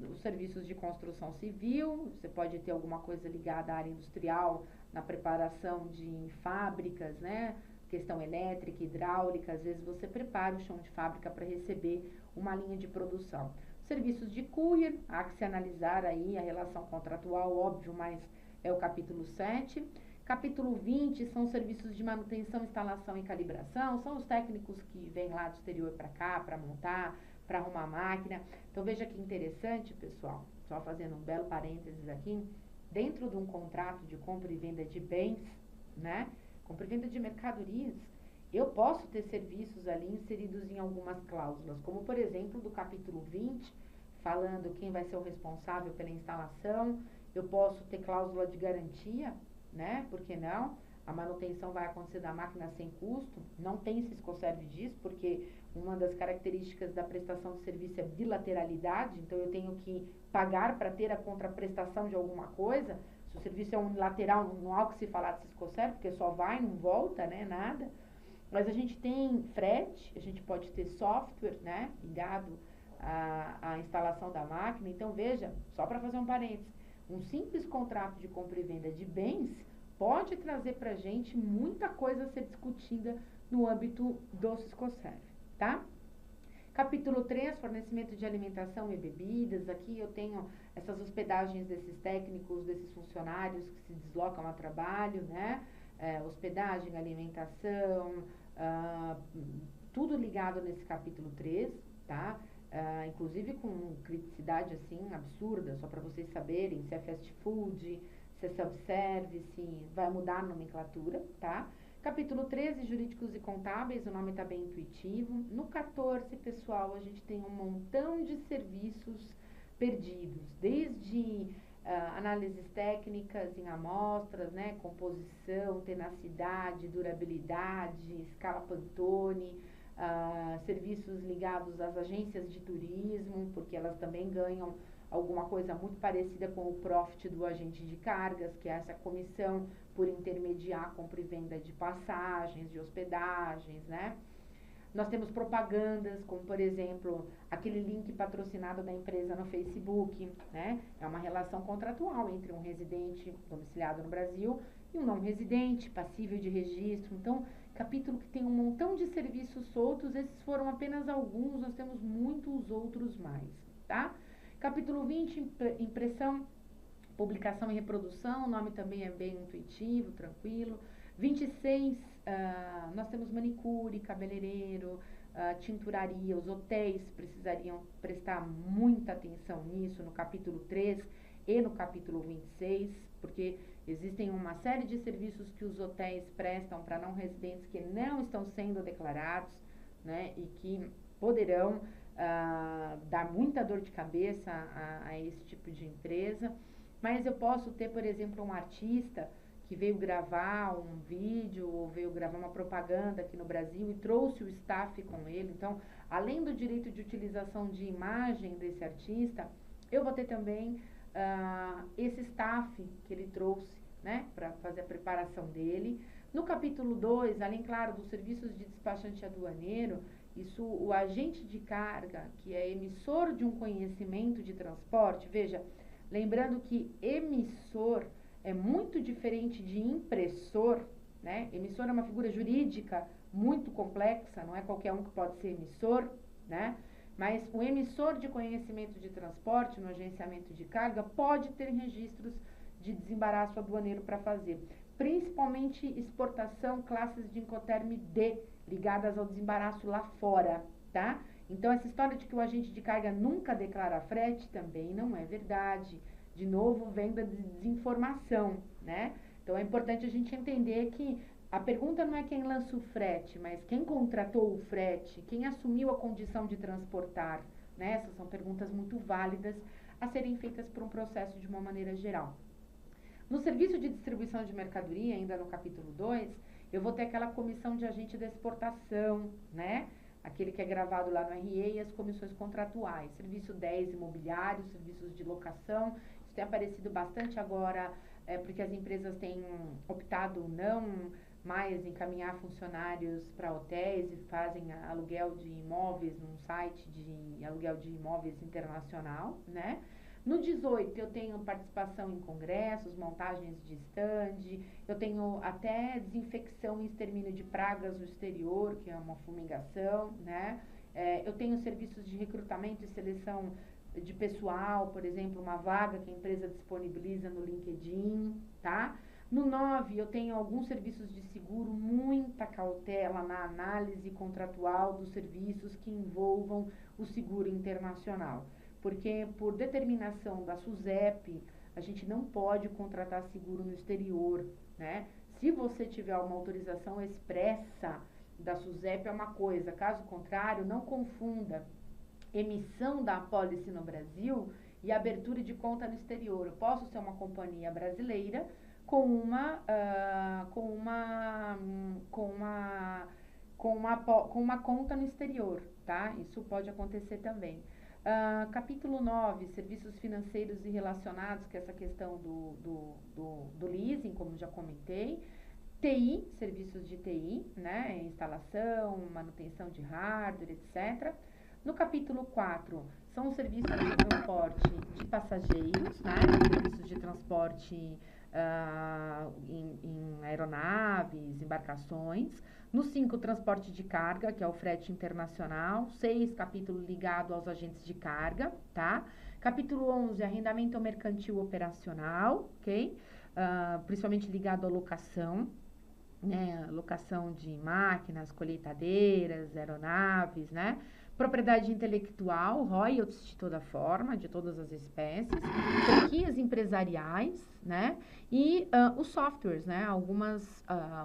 os serviços de construção civil, você pode ter alguma coisa ligada à área industrial, na preparação de fábricas, né? Questão elétrica, hidráulica, às vezes você prepara o chão de fábrica para receber uma linha de produção. Serviços de courier, há que se analisar aí a relação contratual, óbvio, mas é o capítulo 7. Capítulo 20 são serviços de manutenção, instalação e calibração, são os técnicos que vêm lá do exterior para cá, para montar, para arrumar a máquina. Então veja que interessante, pessoal, só fazendo um belo parênteses aqui, dentro de um contrato de compra e venda de bens, né, compra e venda de mercadorias, eu posso ter serviços ali inseridos em algumas cláusulas, como por exemplo do capítulo 20, falando quem vai ser o responsável pela instalação. Eu posso ter cláusula de garantia, né? Por que não? A manutenção vai acontecer da máquina sem custo. Não tem Siscoserv disso, porque uma das características da prestação de serviço é bilateralidade. Então, eu tenho que pagar para ter a contraprestação de alguma coisa. Se o serviço é unilateral, não há o que se falar de Siscoserv, porque só vai, não volta, né? Nada. Mas a gente tem frete, a gente pode ter software, né? Ligado à instalação da máquina. Então, veja, só para fazer um parênteses, um simples contrato de compra e venda de bens pode trazer para a gente muita coisa a ser discutida no âmbito do Siscoserv, tá? Capítulo 3, fornecimento de alimentação e bebidas. Aqui eu tenho essas hospedagens desses técnicos, desses funcionários que se deslocam a trabalho, né? Hospedagem, alimentação, tudo ligado nesse capítulo 3, tá? Inclusive com criticidade assim absurda, só para vocês saberem se é fast food, se é self-service, vai mudar a nomenclatura, tá? Capítulo 13, jurídicos e contábeis, o nome está bem intuitivo. No 14, pessoal, a gente tem um montão de serviços perdidos, desde análises técnicas em amostras, né, composição, tenacidade, durabilidade, escala Pantone, serviços ligados às agências de turismo, porque elas também ganham alguma coisa muito parecida com o profit do agente de cargas, que é essa comissão por intermediar compra e venda de passagens, de hospedagens, né? Nós temos propagandas, como por exemplo, aquele link patrocinado da empresa no Facebook, né? É uma relação contratual entre um residente domiciliado no Brasil e um não residente, passível de registro. Então, capítulo que tem um montão de serviços soltos, esses foram apenas alguns, nós temos muitos outros mais, tá? Capítulo 20, impressão, publicação e reprodução, o nome também é bem intuitivo, tranquilo. 26, nós temos manicure, cabeleireiro, tinturaria, os hotéis precisariam prestar muita atenção nisso no capítulo 3 e no capítulo 26, porque existem uma série de serviços que os hotéis prestam para não residentes que não estão sendo declarados, né, e que poderão dar muita dor de cabeça a esse tipo de empresa. Mas eu posso ter, por exemplo, um artista que veio gravar um vídeo ou veio gravar uma propaganda aqui no Brasil e trouxe o staff com ele. Então, além do direito de utilização de imagem desse artista, eu vou ter também esse staff que ele trouxe, né, para fazer a preparação dele. No capítulo 2, além, claro, dos serviços de despachante aduaneiro, isso, o agente de carga, que é emissor de um conhecimento de transporte, veja, lembrando que emissor é muito diferente de impressor, né? Emissor é uma figura jurídica muito complexa, não é qualquer um que pode ser emissor, né? Mas o emissor de conhecimento de transporte no agenciamento de carga pode ter registros de desembaraço aduaneiro para fazer, principalmente exportação, classes de Incoterm D, ligadas ao desembaraço lá fora, tá? Então, essa história de que o agente de carga nunca declara frete também não é verdade. De novo, vem da desinformação, né? Então, é importante a gente entender que a pergunta não é quem lança o frete, mas quem contratou o frete, quem assumiu a condição de transportar, né? Essas são perguntas muito válidas a serem feitas por um processo de uma maneira geral. No serviço de distribuição de mercadoria, ainda no capítulo 2, eu vou ter aquela comissão de agente da exportação, né? Aquele que é gravado lá no RE e as comissões contratuais. Serviço 10, imobiliário, serviços de locação. Isso tem aparecido bastante agora, porque as empresas têm optado não mais encaminhar funcionários para hotéis e fazem aluguel de imóveis num site de aluguel de imóveis internacional, né? No 18, eu tenho participação em congressos, montagens de stand, eu tenho até desinfecção e extermínio de pragas no exterior, que é uma fumigação, né? Eu tenho serviços de recrutamento e seleção de pessoal, por exemplo, uma vaga que a empresa disponibiliza no LinkedIn, tá? No 9, eu tenho alguns serviços de seguro, muita cautela na análise contratual dos serviços que envolvam o seguro internacional. Porque, por determinação da SUSEP, a gente não pode contratar seguro no exterior, né? Se você tiver uma autorização expressa da SUSEP é uma coisa, caso contrário, não confunda emissão da apólice no Brasil e abertura de conta no exterior. Eu posso ser uma companhia brasileira com uma conta no exterior, tá? Isso pode acontecer também. Capítulo 9, serviços financeiros e relacionados, que é essa questão do leasing, como já comentei. TI, serviços de TI, né? Instalação, manutenção de hardware, etc. No capítulo 4, são os serviços de transporte de passageiros, né? Serviços de transporte em aeronaves, embarcações. No 5, transporte de carga, que é o frete internacional. 6, capítulo ligado aos agentes de carga, tá? Capítulo 11, arrendamento mercantil operacional, ok? Principalmente ligado à locação, né? Locação de máquinas, colheitadeiras, aeronaves, né? Propriedade intelectual, royalties de toda forma, de todas as espécies, franquias empresariais, né? E os softwares, né?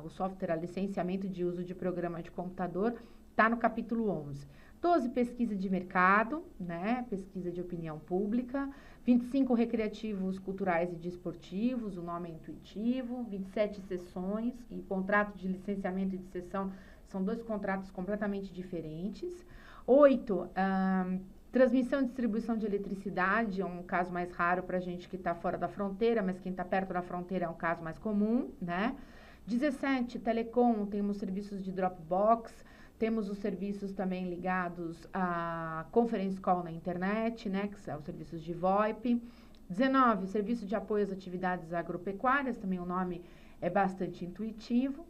O software a licenciamento de uso de programa de computador está no capítulo 11. 12, pesquisa de mercado, né? Pesquisa de opinião pública. 25, recreativos, culturais e desportivos, o nome é intuitivo. 27, sessões e contrato de licenciamento e de cessão são dois contratos completamente diferentes. 8, transmissão e distribuição de eletricidade, é um caso mais raro para a gente que está fora da fronteira, mas quem está perto da fronteira é um caso mais comum, né? 17, telecom, temos serviços de Dropbox, temos os serviços também ligados a conference call na internet, né? Que são os serviços de VoIP. 19, serviço de apoio às atividades agropecuárias, também o nome é bastante intuitivo.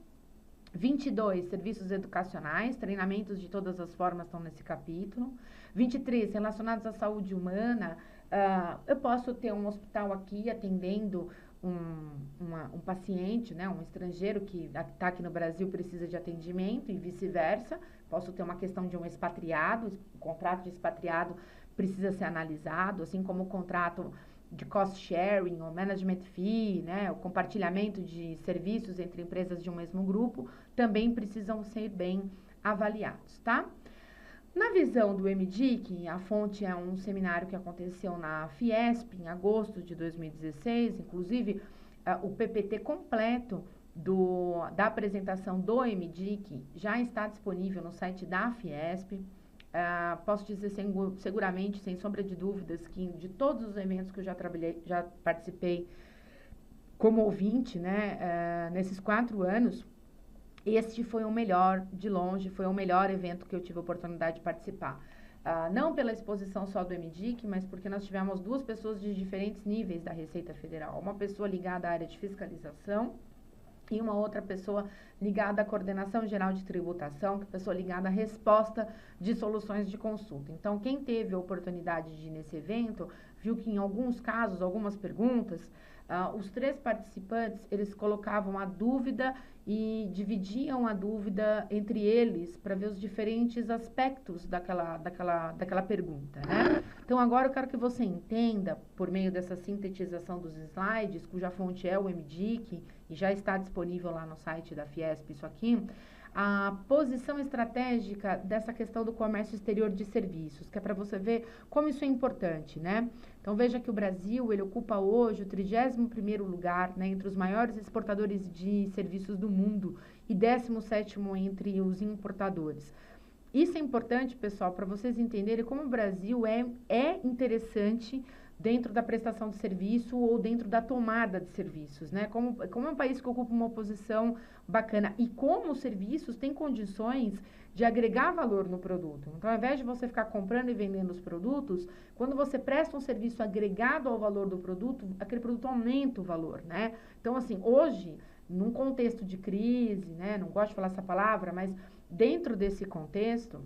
22, serviços educacionais, treinamentos de todas as formas estão nesse capítulo. 23, relacionados à saúde humana, eu posso ter um hospital aqui atendendo um paciente, né, um estrangeiro que está aqui no Brasil precisa de atendimento e vice-versa. Posso ter uma questão de um expatriado, o contrato de expatriado precisa ser analisado, assim como o contrato de cost sharing, ou management fee, né, o compartilhamento de serviços entre empresas de um mesmo grupo, também precisam ser bem avaliados, tá? Na visão do MDIC, a fonte é um seminário que aconteceu na Fiesp em agosto de 2016, inclusive o PPT completo da apresentação do MDIC já está disponível no site da Fiesp. Posso dizer seguramente, sem sombra de dúvidas, que de todos os eventos que eu já participei como ouvinte, né, nesses 4 anos, este foi o melhor, de longe, foi o melhor evento que eu tive a oportunidade de participar. Não pela exposição só do MDIC, mas porque nós tivemos 2 pessoas de diferentes níveis da Receita Federal. Uma pessoa ligada à área de fiscalização e uma outra pessoa ligada à coordenação geral de tributação, que é pessoa ligada à resposta de soluções de consulta. Então, quem teve a oportunidade de ir nesse evento, viu que em alguns casos, algumas perguntas, os 3 participantes, eles colocavam a dúvida e dividiam a dúvida entre eles para ver os diferentes aspectos daquela pergunta, né? Então, agora eu quero que você entenda, por meio dessa sintetização dos slides, cuja fonte é o MDIC, e já está disponível lá no site da Fiesp, isso aqui, a posição estratégica dessa questão do comércio exterior de serviços, que é para você ver como isso é importante, né? Então, veja que o Brasil, ele ocupa hoje o 31º lugar, né, entre os maiores exportadores de serviços do mundo e 17º entre os importadores. Isso é importante, pessoal, para vocês entenderem como o Brasil é interessante dentro da prestação de serviço ou dentro da tomada de serviços, né? Como é um país que ocupa uma posição bacana e como os serviços têm condições de agregar valor no produto. Então, ao invés de você ficar comprando e vendendo os produtos, quando você presta um serviço agregado ao valor do produto, aquele produto aumenta o valor, né? Então, assim, hoje, num contexto de crise, né? Não gosto de falar essa palavra, mas dentro desse contexto,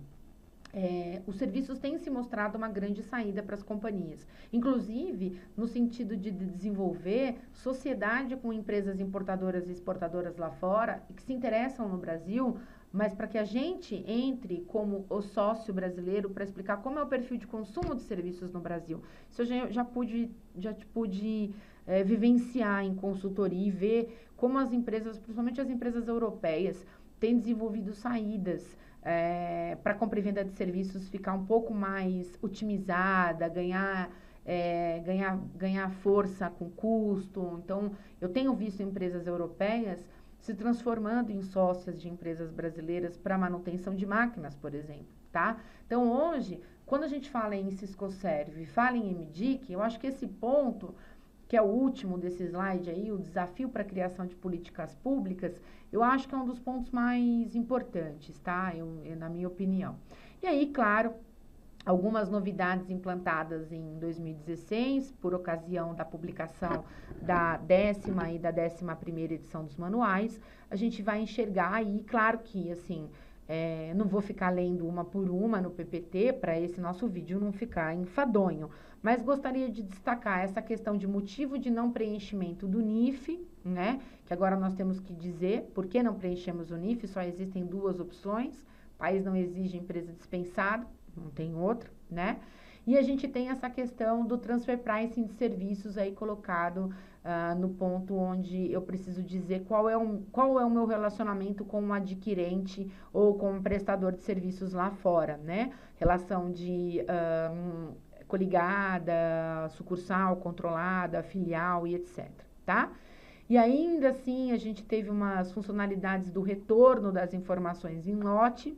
os serviços têm se mostrado uma grande saída para as companhias. Inclusive, no sentido de desenvolver sociedade com empresas importadoras e exportadoras lá fora, e que se interessam no Brasil, mas para que a gente entre como o sócio brasileiro para explicar como é o perfil de consumo de serviços no Brasil. Isso eu já pude vivenciar em consultoria e ver como as empresas, principalmente as empresas europeias, têm desenvolvido saídas para a compra e venda de serviços ficar um pouco mais otimizada, ganhar força com custo. Então, eu tenho visto empresas europeias se transformando em sócias de empresas brasileiras para manutenção de máquinas, por exemplo, tá? Então, hoje, quando a gente fala em Siscoserv e fala em MDIC, eu acho que esse ponto, que é o último desse slide aí, o desafio para a criação de políticas públicas, eu acho que é um dos pontos mais importantes, tá? Na minha opinião. E aí, claro, algumas novidades implantadas em 2016, por ocasião da publicação da 10ª e da 11ª edição dos manuais, a gente vai enxergar aí, claro que, assim, não vou ficar lendo uma por uma no PPT, para esse nosso vídeo não ficar enfadonho, mas gostaria de destacar essa questão de motivo de não preenchimento do NIF, né? Que agora nós temos que dizer por que não preenchemos o NIF, só existem 2 opções, o país não exige empresa dispensada, não tem outra, né? E a gente tem essa questão do transfer pricing de serviços aí colocado no ponto onde eu preciso dizer qual é o meu relacionamento com um adquirente ou com um prestador de serviços lá fora, né? Relação de coligada, sucursal, controlada, filial e etc, tá? E ainda assim, a gente teve umas funcionalidades do retorno das informações em lote.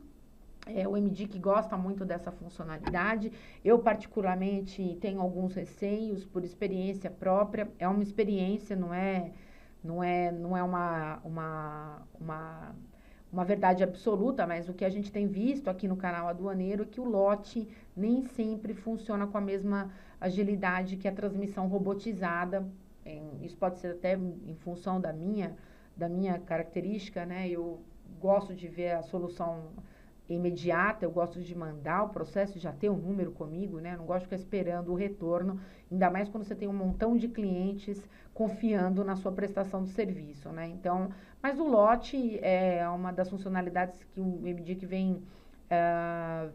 O MDIC gosta muito dessa funcionalidade. Eu, particularmente, tenho alguns receios por experiência própria. É uma experiência, não é uma verdade absoluta, mas o que a gente tem visto aqui no canal Aduaneiro é que o lote nem sempre funciona com a mesma agilidade que a transmissão robotizada. Isso pode ser até em função da minha característica, né? Eu gosto de ver a solução imediata, eu gosto de mandar o processo e já ter um número comigo, né? Eu não gosto de ficar esperando o retorno, ainda mais quando você tem um montão de clientes confiando na sua prestação de serviço, né? Então, mas o lote é uma das funcionalidades que o MDIC vem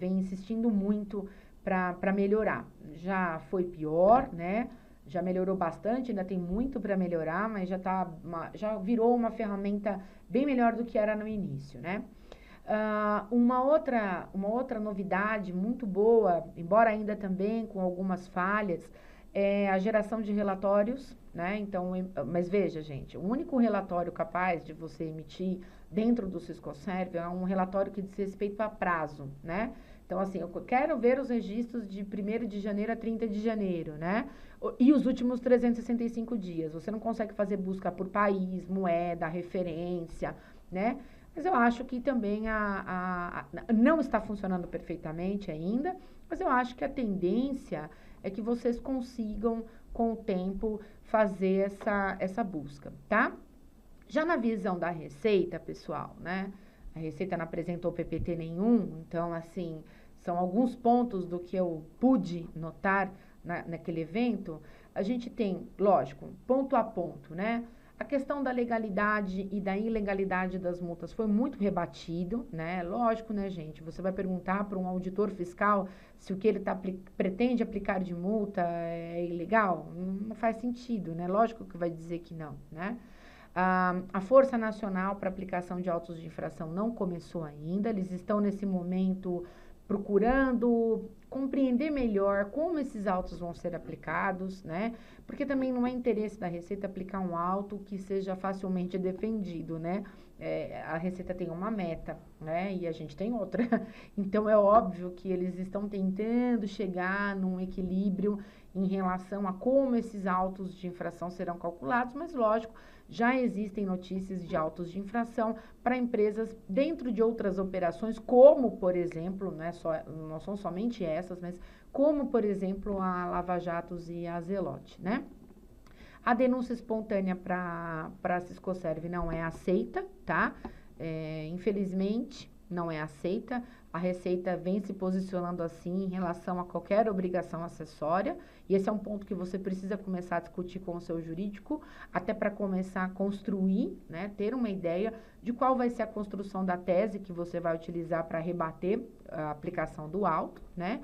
insistindo muito para melhorar. Já foi pior, né? Já melhorou bastante, ainda tem muito para melhorar, mas já virou uma ferramenta bem melhor do que era no início, né? Uma outra novidade muito boa, embora ainda também com algumas falhas, é a geração de relatórios, né? Então, mas veja, gente, o único relatório capaz de você emitir dentro do Siscoserv é um relatório que diz respeito a prazo, né? Então, assim, eu quero ver os registros de 1º de janeiro a 30 de janeiro, né? E os últimos 365 dias. Você não consegue fazer busca por país, moeda, referência, né? Mas eu acho que também não está funcionando perfeitamente ainda, mas eu acho que a tendência é que vocês consigam, com o tempo, fazer essa busca, tá? Já na visão da Receita, pessoal, né? A Receita não apresentou PPT nenhum, então, assim, são alguns pontos do que eu pude notar naquele evento, a gente tem, lógico, ponto a ponto, né? A questão da legalidade e da ilegalidade das multas foi muito rebatido, né? Lógico, né, gente? Você vai perguntar para um auditor fiscal se o que ele pretende aplicar de multa é ilegal? Não faz sentido, né? Lógico que vai dizer que não, né? A Força Nacional para Aplicação de Autos de Infração não começou ainda, eles estão nesse momento procurando compreender melhor como esses autos vão ser aplicados, né? Porque também não é interesse da Receita aplicar um auto que seja facilmente defendido, né? A Receita tem uma meta, né? E a gente tem outra. Então, é óbvio que eles estão tentando chegar num equilíbrio em relação a como esses autos de infração serão calculados, mas, lógico, já existem notícias de autos de infração para empresas dentro de outras operações, como, por exemplo, não são somente essas, mas como, por exemplo, a Lava Jatos e a Zelote, né? A denúncia espontânea para a Siscoserv não é aceita, tá? Infelizmente, não é aceita. A Receita vem se posicionando assim em relação a qualquer obrigação acessória, e esse é um ponto que você precisa começar a discutir com o seu jurídico, até para começar a construir, né, ter uma ideia de qual vai ser a construção da tese que você vai utilizar para rebater a aplicação do auto, né?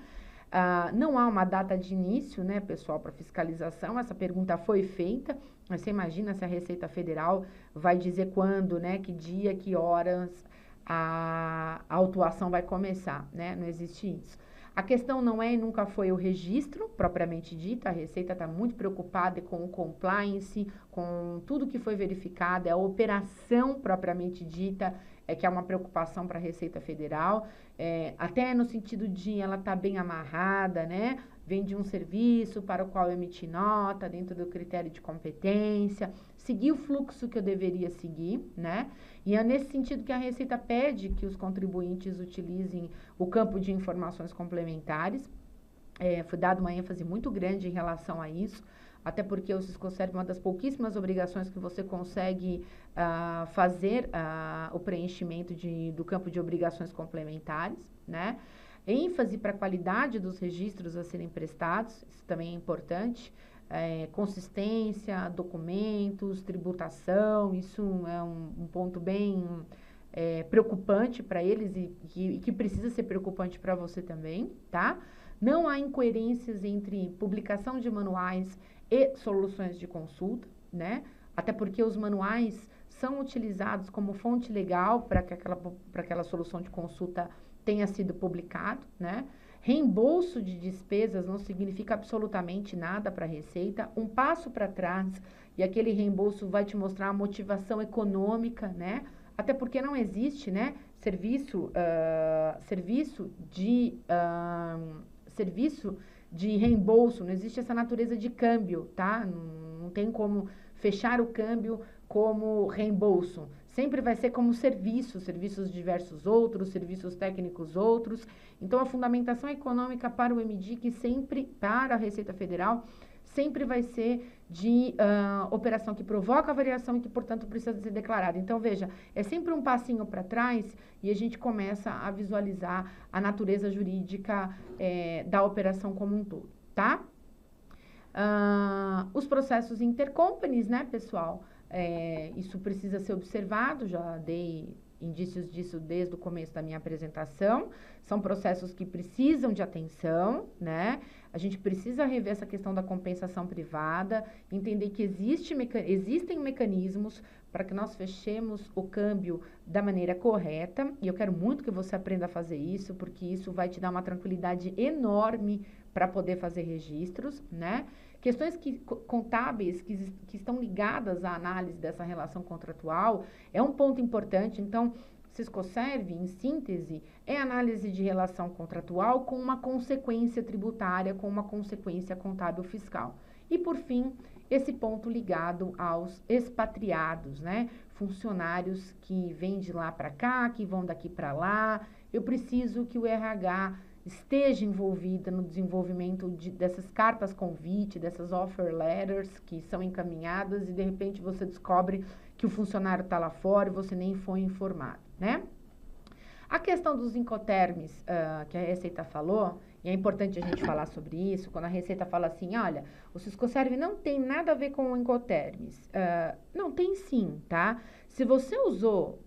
Não há uma data de início, né, pessoal, para fiscalização. Essa pergunta foi feita, mas você imagina se a Receita Federal vai dizer quando, né, que dia, que horas a autuação vai começar, né? Não existe isso. A questão não é e nunca foi o registro propriamente dito, a Receita está muito preocupada com o compliance, com tudo que foi verificado, é a operação propriamente dita, que é uma preocupação para a Receita Federal, até no sentido de ela estar bem amarrada, né? Vem de um serviço para o qual eu emiti nota, dentro do critério de competência, seguir o fluxo que eu deveria seguir, né? E é nesse sentido que a Receita pede que os contribuintes utilizem o campo de informações complementares. Foi dada uma ênfase muito grande em relação a isso, até porque o Siscoserv é uma das pouquíssimas obrigações que você consegue fazer o preenchimento do campo de obrigações complementares, né? ênfase para a qualidade dos registros a serem prestados, isso também é importante, consistência, documentos, tributação, isso é um ponto bem preocupante para eles e que precisa ser preocupante para você também, tá? Não há incoerências entre publicação de manuais e soluções de consulta, né? Até porque os manuais são utilizados como fonte legal para que aquela solução de consulta tenha sido publicado, né? Reembolso de despesas não significa absolutamente nada para a Receita, um passo para trás e aquele reembolso vai te mostrar a motivação econômica, né? Até porque não existe, né, serviço de reembolso, não existe essa natureza de câmbio, tá? Não tem como fechar o câmbio como reembolso. Sempre vai ser como serviços diversos outros, serviços técnicos outros. Então, a fundamentação econômica para o MDIC sempre, para a Receita Federal, sempre vai ser de operação que provoca variação e que, portanto, precisa ser declarada. Então, veja, é sempre um passinho para trás e a gente começa a visualizar a natureza jurídica da operação como um todo, tá? Os processos intercompanies, né, pessoal? Isso precisa ser observado, já dei indícios disso desde o começo da minha apresentação. São processos que precisam de atenção, né? A gente precisa rever essa questão da compensação privada, entender que existem mecanismos para que nós fechemos o câmbio da maneira correta, e eu quero muito que você aprenda a fazer isso, porque isso vai te dar uma tranquilidade enorme para poder fazer registros, né? Questões contábeis que estão ligadas à análise dessa relação contratual é um ponto importante. Então, Siscoserv, em síntese, é análise de relação contratual com uma consequência tributária, com uma consequência contábil fiscal. E, por fim, esse ponto ligado aos expatriados, né? Funcionários que vêm de lá para cá, que vão daqui para lá. Eu preciso que o RH esteja envolvida no desenvolvimento dessas cartas convite, dessas offer letters que são encaminhadas e de repente você descobre que o funcionário está lá fora e você nem foi informado, né? A questão dos incoterms que a Receita falou, e é importante a gente falar sobre isso, quando a Receita fala assim, olha, o Siscoserv não tem nada a ver com o Incoterms. Não, tem sim, tá? Se você usou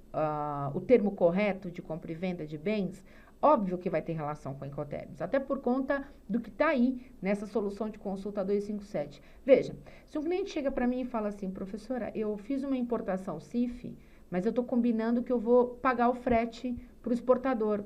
o termo correto de compra e venda de bens, óbvio que vai ter relação com o Incoterms, até por conta do que está aí nessa solução de consulta 257. Veja, se um cliente chega para mim e fala assim, professora, eu fiz uma importação CIF, mas eu estou combinando que eu vou pagar o frete para o exportador.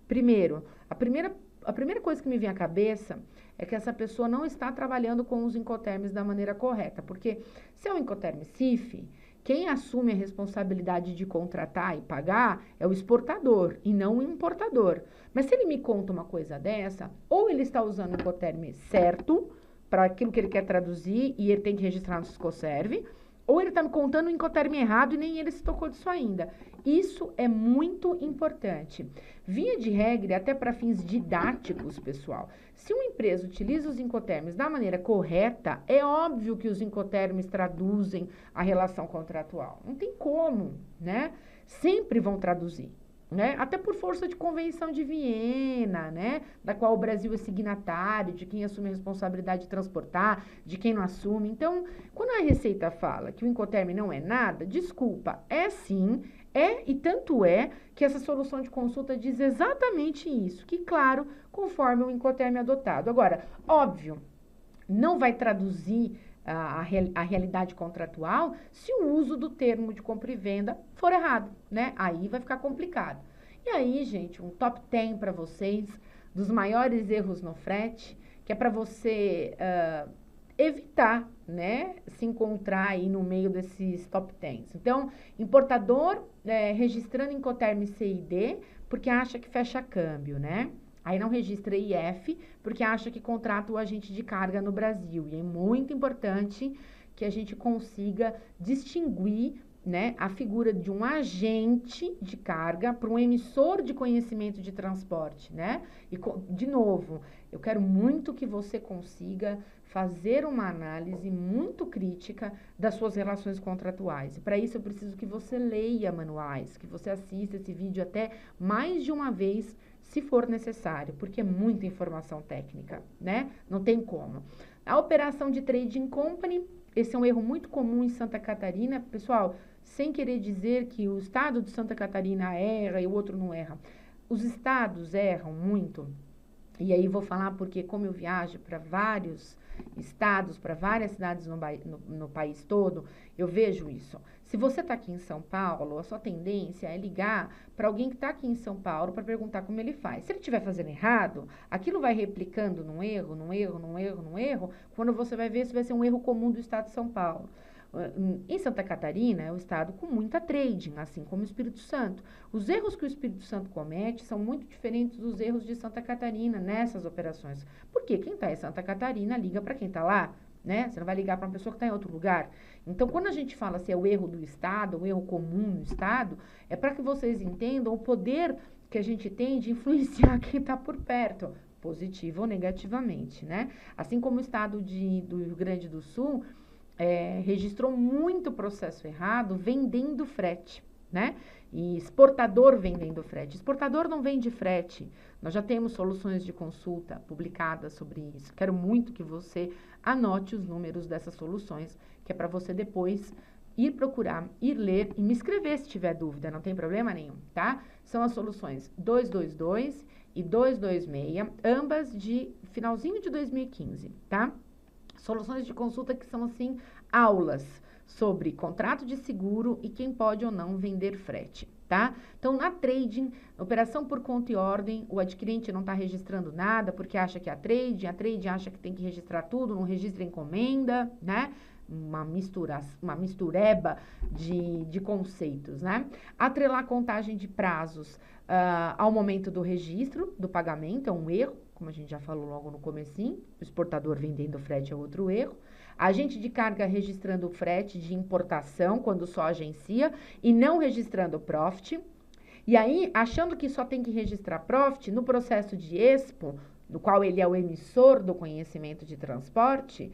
Primeiro, a primeira coisa que me vem à cabeça é que essa pessoa não está trabalhando com os Incoterms da maneira correta, porque se é um Incoterm CIF, quem assume a responsabilidade de contratar e pagar é o exportador e não o importador. Mas se ele me conta uma coisa dessa, ou ele está usando o Incoterm certo para aquilo que ele quer traduzir e ele tem que registrar no Siscoserv, ou ele está me contando o Incoterm errado e nem ele se tocou disso ainda. Isso é muito importante. Via de regra, até para fins didáticos, pessoal, se uma empresa utiliza os Incoterms da maneira correta, é óbvio que os Incoterms traduzem a relação contratual. Não tem como, né? Sempre vão traduzir. Né? Até por força de Convenção de Viena, né? Da qual o Brasil é signatário, de quem assume a responsabilidade de transportar, de quem não assume. Então, quando a Receita fala que o Incoterm não é nada, desculpa, é sim, e tanto é que essa solução de consulta diz exatamente isso, que claro, conforme o Incoterm adotado. Agora, óbvio, não vai traduzir a realidade contratual se o uso do termo de compra e venda for errado, né? Aí vai ficar complicado. E aí, gente, um top 10 para vocês dos maiores erros no frete, que é para você evitar, né, se encontrar aí no meio desses top 10. Então, importador registrando Incoterm CID porque acha que fecha câmbio, né? Aí não registra IF, porque acha que contrata o agente de carga no Brasil. E é muito importante que a gente consiga distinguir, né, a figura de um agente de carga para um emissor de conhecimento de transporte, né? E, de novo, eu quero muito que você consiga fazer uma análise muito crítica das suas relações contratuais. E para isso eu preciso que você leia manuais, que você assista esse vídeo até mais de uma vez, se for necessário, porque é muita informação técnica, né? Não tem como. A operação de trading company, esse é um erro muito comum em Santa Catarina. Pessoal, sem querer dizer que o estado de Santa Catarina erra e o outro não erra. Os estados erram muito. E aí vou falar porque como eu viajo para vários estados, para várias cidades no país todo, eu vejo isso. Se você está aqui em São Paulo, a sua tendência é ligar para alguém que está aqui em São Paulo para perguntar como ele faz. Se ele estiver fazendo errado, aquilo vai replicando num erro, quando você vai ver se vai ser um erro comum do estado de São Paulo. Em Santa Catarina é um estado com muita trading, assim como o Espírito Santo. Os erros que o Espírito Santo comete são muito diferentes dos erros de Santa Catarina nessas operações. Porque quem está em Santa Catarina liga para quem está lá, né? Você não vai ligar para uma pessoa que está em outro lugar. Então, quando a gente fala se é o erro do estado, o erro comum no estado, é para que vocês entendam o poder que a gente tem de influenciar quem está por perto, positivo ou negativamente, né? Assim como o estado do Rio Grande do Sul registrou muito processo errado vendendo frete, né? E exportador vendendo frete. Exportador não vende frete. Nós já temos soluções de consulta publicadas sobre isso. Quero muito que você anote os números dessas soluções, que é para você depois ir procurar, ir ler e me escrever se tiver dúvida, não tem problema nenhum, tá? São as soluções 222 e 226, ambas de finalzinho de 2015, tá? Soluções de consulta que são, assim, aulas sobre contrato de seguro e quem pode ou não vender frete, tá? Então, na trading, operação por conta e ordem, o adquirente não está registrando nada porque acha que é a trading acha que tem que registrar tudo, não registra encomenda, né? Uma mistureba de conceitos, né? Atrelar contagem de prazos ao momento do registro do pagamento é um erro, como a gente já falou logo no comecinho, o exportador vendendo frete é outro erro. Agente de carga registrando o frete de importação, quando só agencia, e não registrando o profit. E aí, achando que só tem que registrar profit, no processo de expo, no qual ele é o emissor do conhecimento de transporte,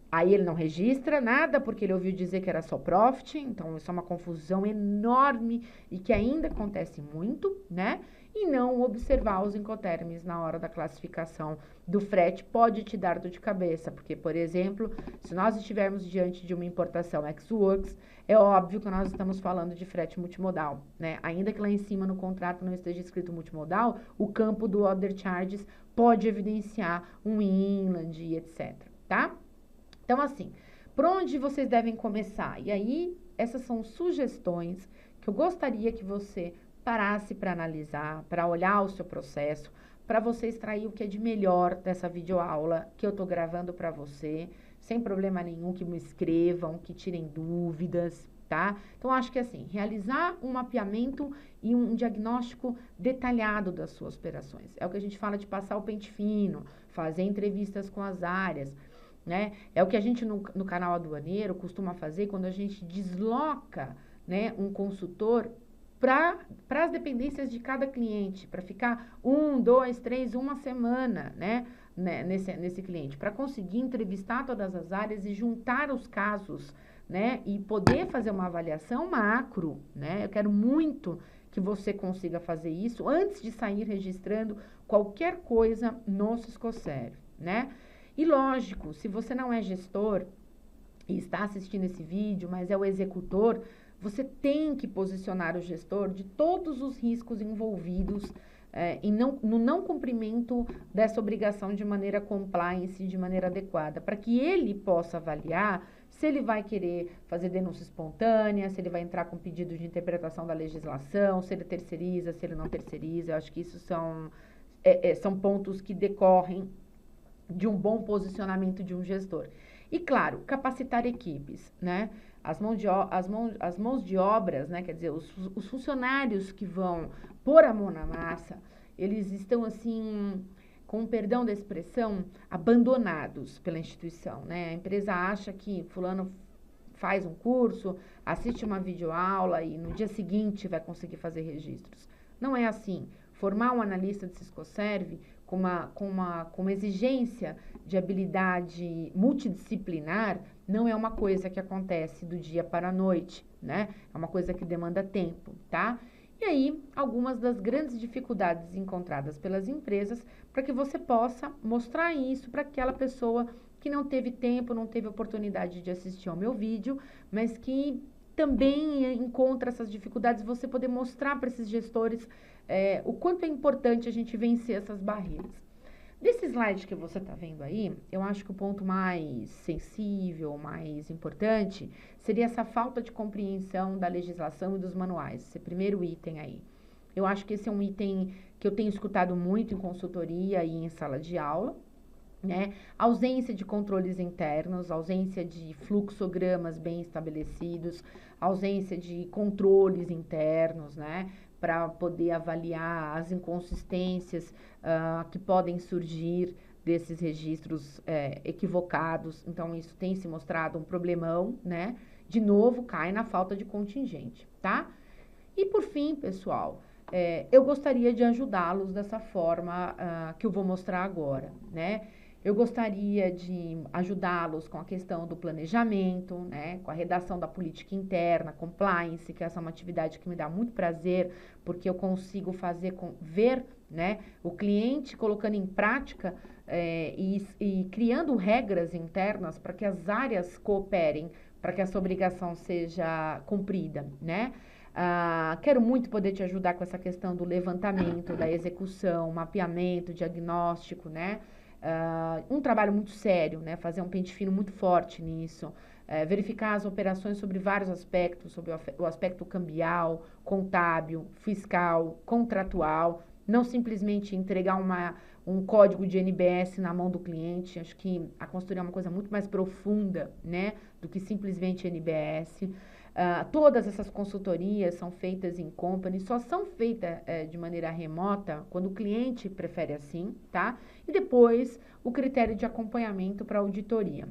Aí ele não registra nada porque ele ouviu dizer que era só profit, então isso é uma confusão enorme e que ainda acontece muito, né? E não observar os incoterms na hora da classificação do frete pode te dar dor de cabeça, porque, por exemplo, se nós estivermos diante de uma importação ex-works, é óbvio que nós estamos falando de frete multimodal, né? Ainda que lá em cima no contrato não esteja escrito multimodal, o campo do other charges pode evidenciar um inland e etc, tá? Então, assim, por onde vocês devem começar? E aí, essas são sugestões que eu gostaria que você parasse para analisar, para olhar o seu processo, para você extrair o que é de melhor dessa videoaula que eu estou gravando para você, sem problema nenhum, que me escrevam, que tirem dúvidas, tá? Então, acho que assim, realizar um mapeamento e um diagnóstico detalhado das suas operações. É o que a gente fala de passar o pente fino, fazer entrevistas com as áreas, né? É o que a gente no canal aduaneiro costuma fazer quando a gente desloca, né, um consultor para as dependências de cada cliente, para ficar 1, 2, 3, uma semana, né, nesse cliente, para conseguir entrevistar todas as áreas e juntar os casos, né, e poder fazer uma avaliação macro, né? Eu quero muito que você consiga fazer isso antes de sair registrando qualquer coisa no Siscoserv, né? E lógico, se você não é gestor e está assistindo esse vídeo, mas é o executor, você tem que posicionar o gestor de todos os riscos envolvidos no não cumprimento dessa obrigação de maneira compliance, de maneira adequada, para que ele possa avaliar se ele vai querer fazer denúncia espontânea, se ele vai entrar com pedido de interpretação da legislação, se ele terceiriza, se ele não terceiriza. Eu acho que isso são pontos que decorrem de um bom posicionamento de um gestor. E, claro, capacitar equipes, né? As mãos de obras, né? Quer dizer, os funcionários que vão pôr a mão na massa, eles estão, assim, com perdão da expressão, abandonados pela instituição, né? A empresa acha que fulano faz um curso, assiste uma videoaula e no dia seguinte vai conseguir fazer registros. Não é assim. Formar um analista de Siscoserv com uma exigência de habilidade multidisciplinar não é uma coisa que acontece do dia para a noite, né? É uma coisa que demanda tempo, tá? E aí, algumas das grandes dificuldades encontradas pelas empresas para que você possa mostrar isso para aquela pessoa que não teve tempo, não teve oportunidade de assistir ao meu vídeo, mas que também encontra essas dificuldades, você poder mostrar para esses gestores o quanto é importante a gente vencer essas barreiras. Desse slide que você está vendo aí, eu acho que o ponto mais sensível, mais importante, seria essa falta de compreensão da legislação e dos manuais, esse primeiro item aí. Eu acho que esse é um item que eu tenho escutado muito em consultoria e em sala de aula, né? Ausência de controles internos, ausência de fluxogramas bem estabelecidos, ausência de controles internos, né? Para poder avaliar as inconsistências que podem surgir desses registros equivocados. Então, isso tem se mostrado um problemão, né? De novo, cai na falta de contingente, tá? E por fim, pessoal, eu gostaria de ajudá-los dessa forma que eu vou mostrar agora, né? Eu gostaria de ajudá-los com a questão do planejamento, né, com a redação da política interna, compliance, que essa é uma atividade que me dá muito prazer, porque eu consigo ver, né, o cliente colocando em prática e criando regras internas para que as áreas cooperem, para que essa obrigação seja cumprida, né? Quero muito poder te ajudar com essa questão do levantamento, da execução, mapeamento, diagnóstico, né? Um trabalho muito sério, né? Fazer um pente fino muito forte nisso, verificar as operações sobre vários aspectos, sobre o aspecto cambial, contábil, fiscal, contratual, não simplesmente entregar um código de NBS na mão do cliente. Acho que a consultoria é uma coisa muito mais profunda, né, do que simplesmente NBS. Todas essas consultorias são feitas em company, só são feitas de maneira remota quando o cliente prefere assim, tá? E depois o critério de acompanhamento para auditoria.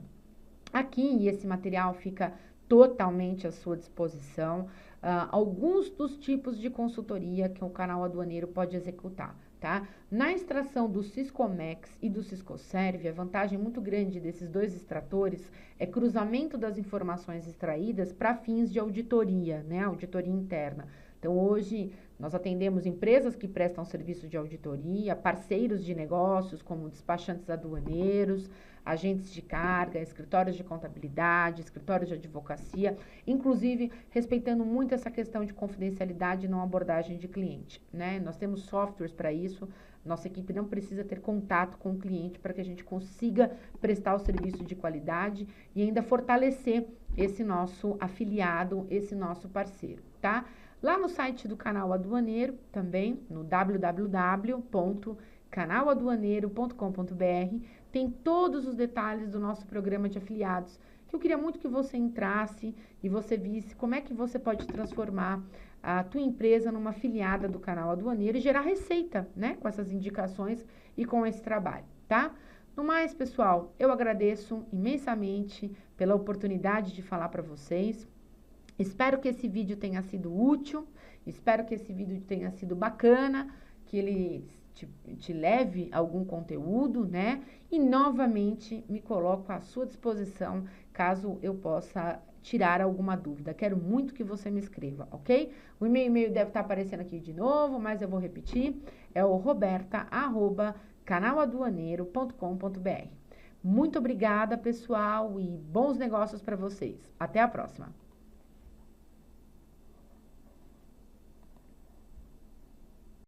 Aqui, esse material fica totalmente à sua disposição. Alguns dos tipos de consultoria que o canal aduaneiro pode executar. tá? Na extração do Siscomex e do Siscoserv, a vantagem muito grande desses dois extratores é cruzamento das informações extraídas para fins de auditoria, né? Auditoria interna. Então, hoje, nós atendemos empresas que prestam serviço de auditoria, parceiros de negócios, como despachantes aduaneiros, agentes de carga, escritórios de contabilidade, escritórios de advocacia, inclusive respeitando muito essa questão de confidencialidade e não abordagem de cliente, né? Nós temos softwares para isso, nossa equipe não precisa ter contato com o cliente para que a gente consiga prestar o serviço de qualidade e ainda fortalecer esse nosso afiliado, esse nosso parceiro, tá? Lá no site do Canal Aduaneiro, também, no www.canaladuaneiro.com.br, tem todos os detalhes do nosso programa de afiliados, que eu queria muito que você entrasse e você visse como é que você pode transformar a tua empresa numa afiliada do Canal Aduaneiro e gerar receita, né, com essas indicações e com esse trabalho, tá? No mais, pessoal, eu agradeço imensamente pela oportunidade de falar para vocês. Espero que esse vídeo tenha sido útil, espero que esse vídeo tenha sido bacana, que ele te leve algum conteúdo, né? E novamente me coloco à sua disposição caso eu possa tirar alguma dúvida. Quero muito que você me escreva, ok? O e-mail deve estar aparecendo aqui de novo, mas eu vou repetir. É o roberta@canaladuaneiro.com.br. Muito obrigada, pessoal, e bons negócios para vocês. Até a próxima!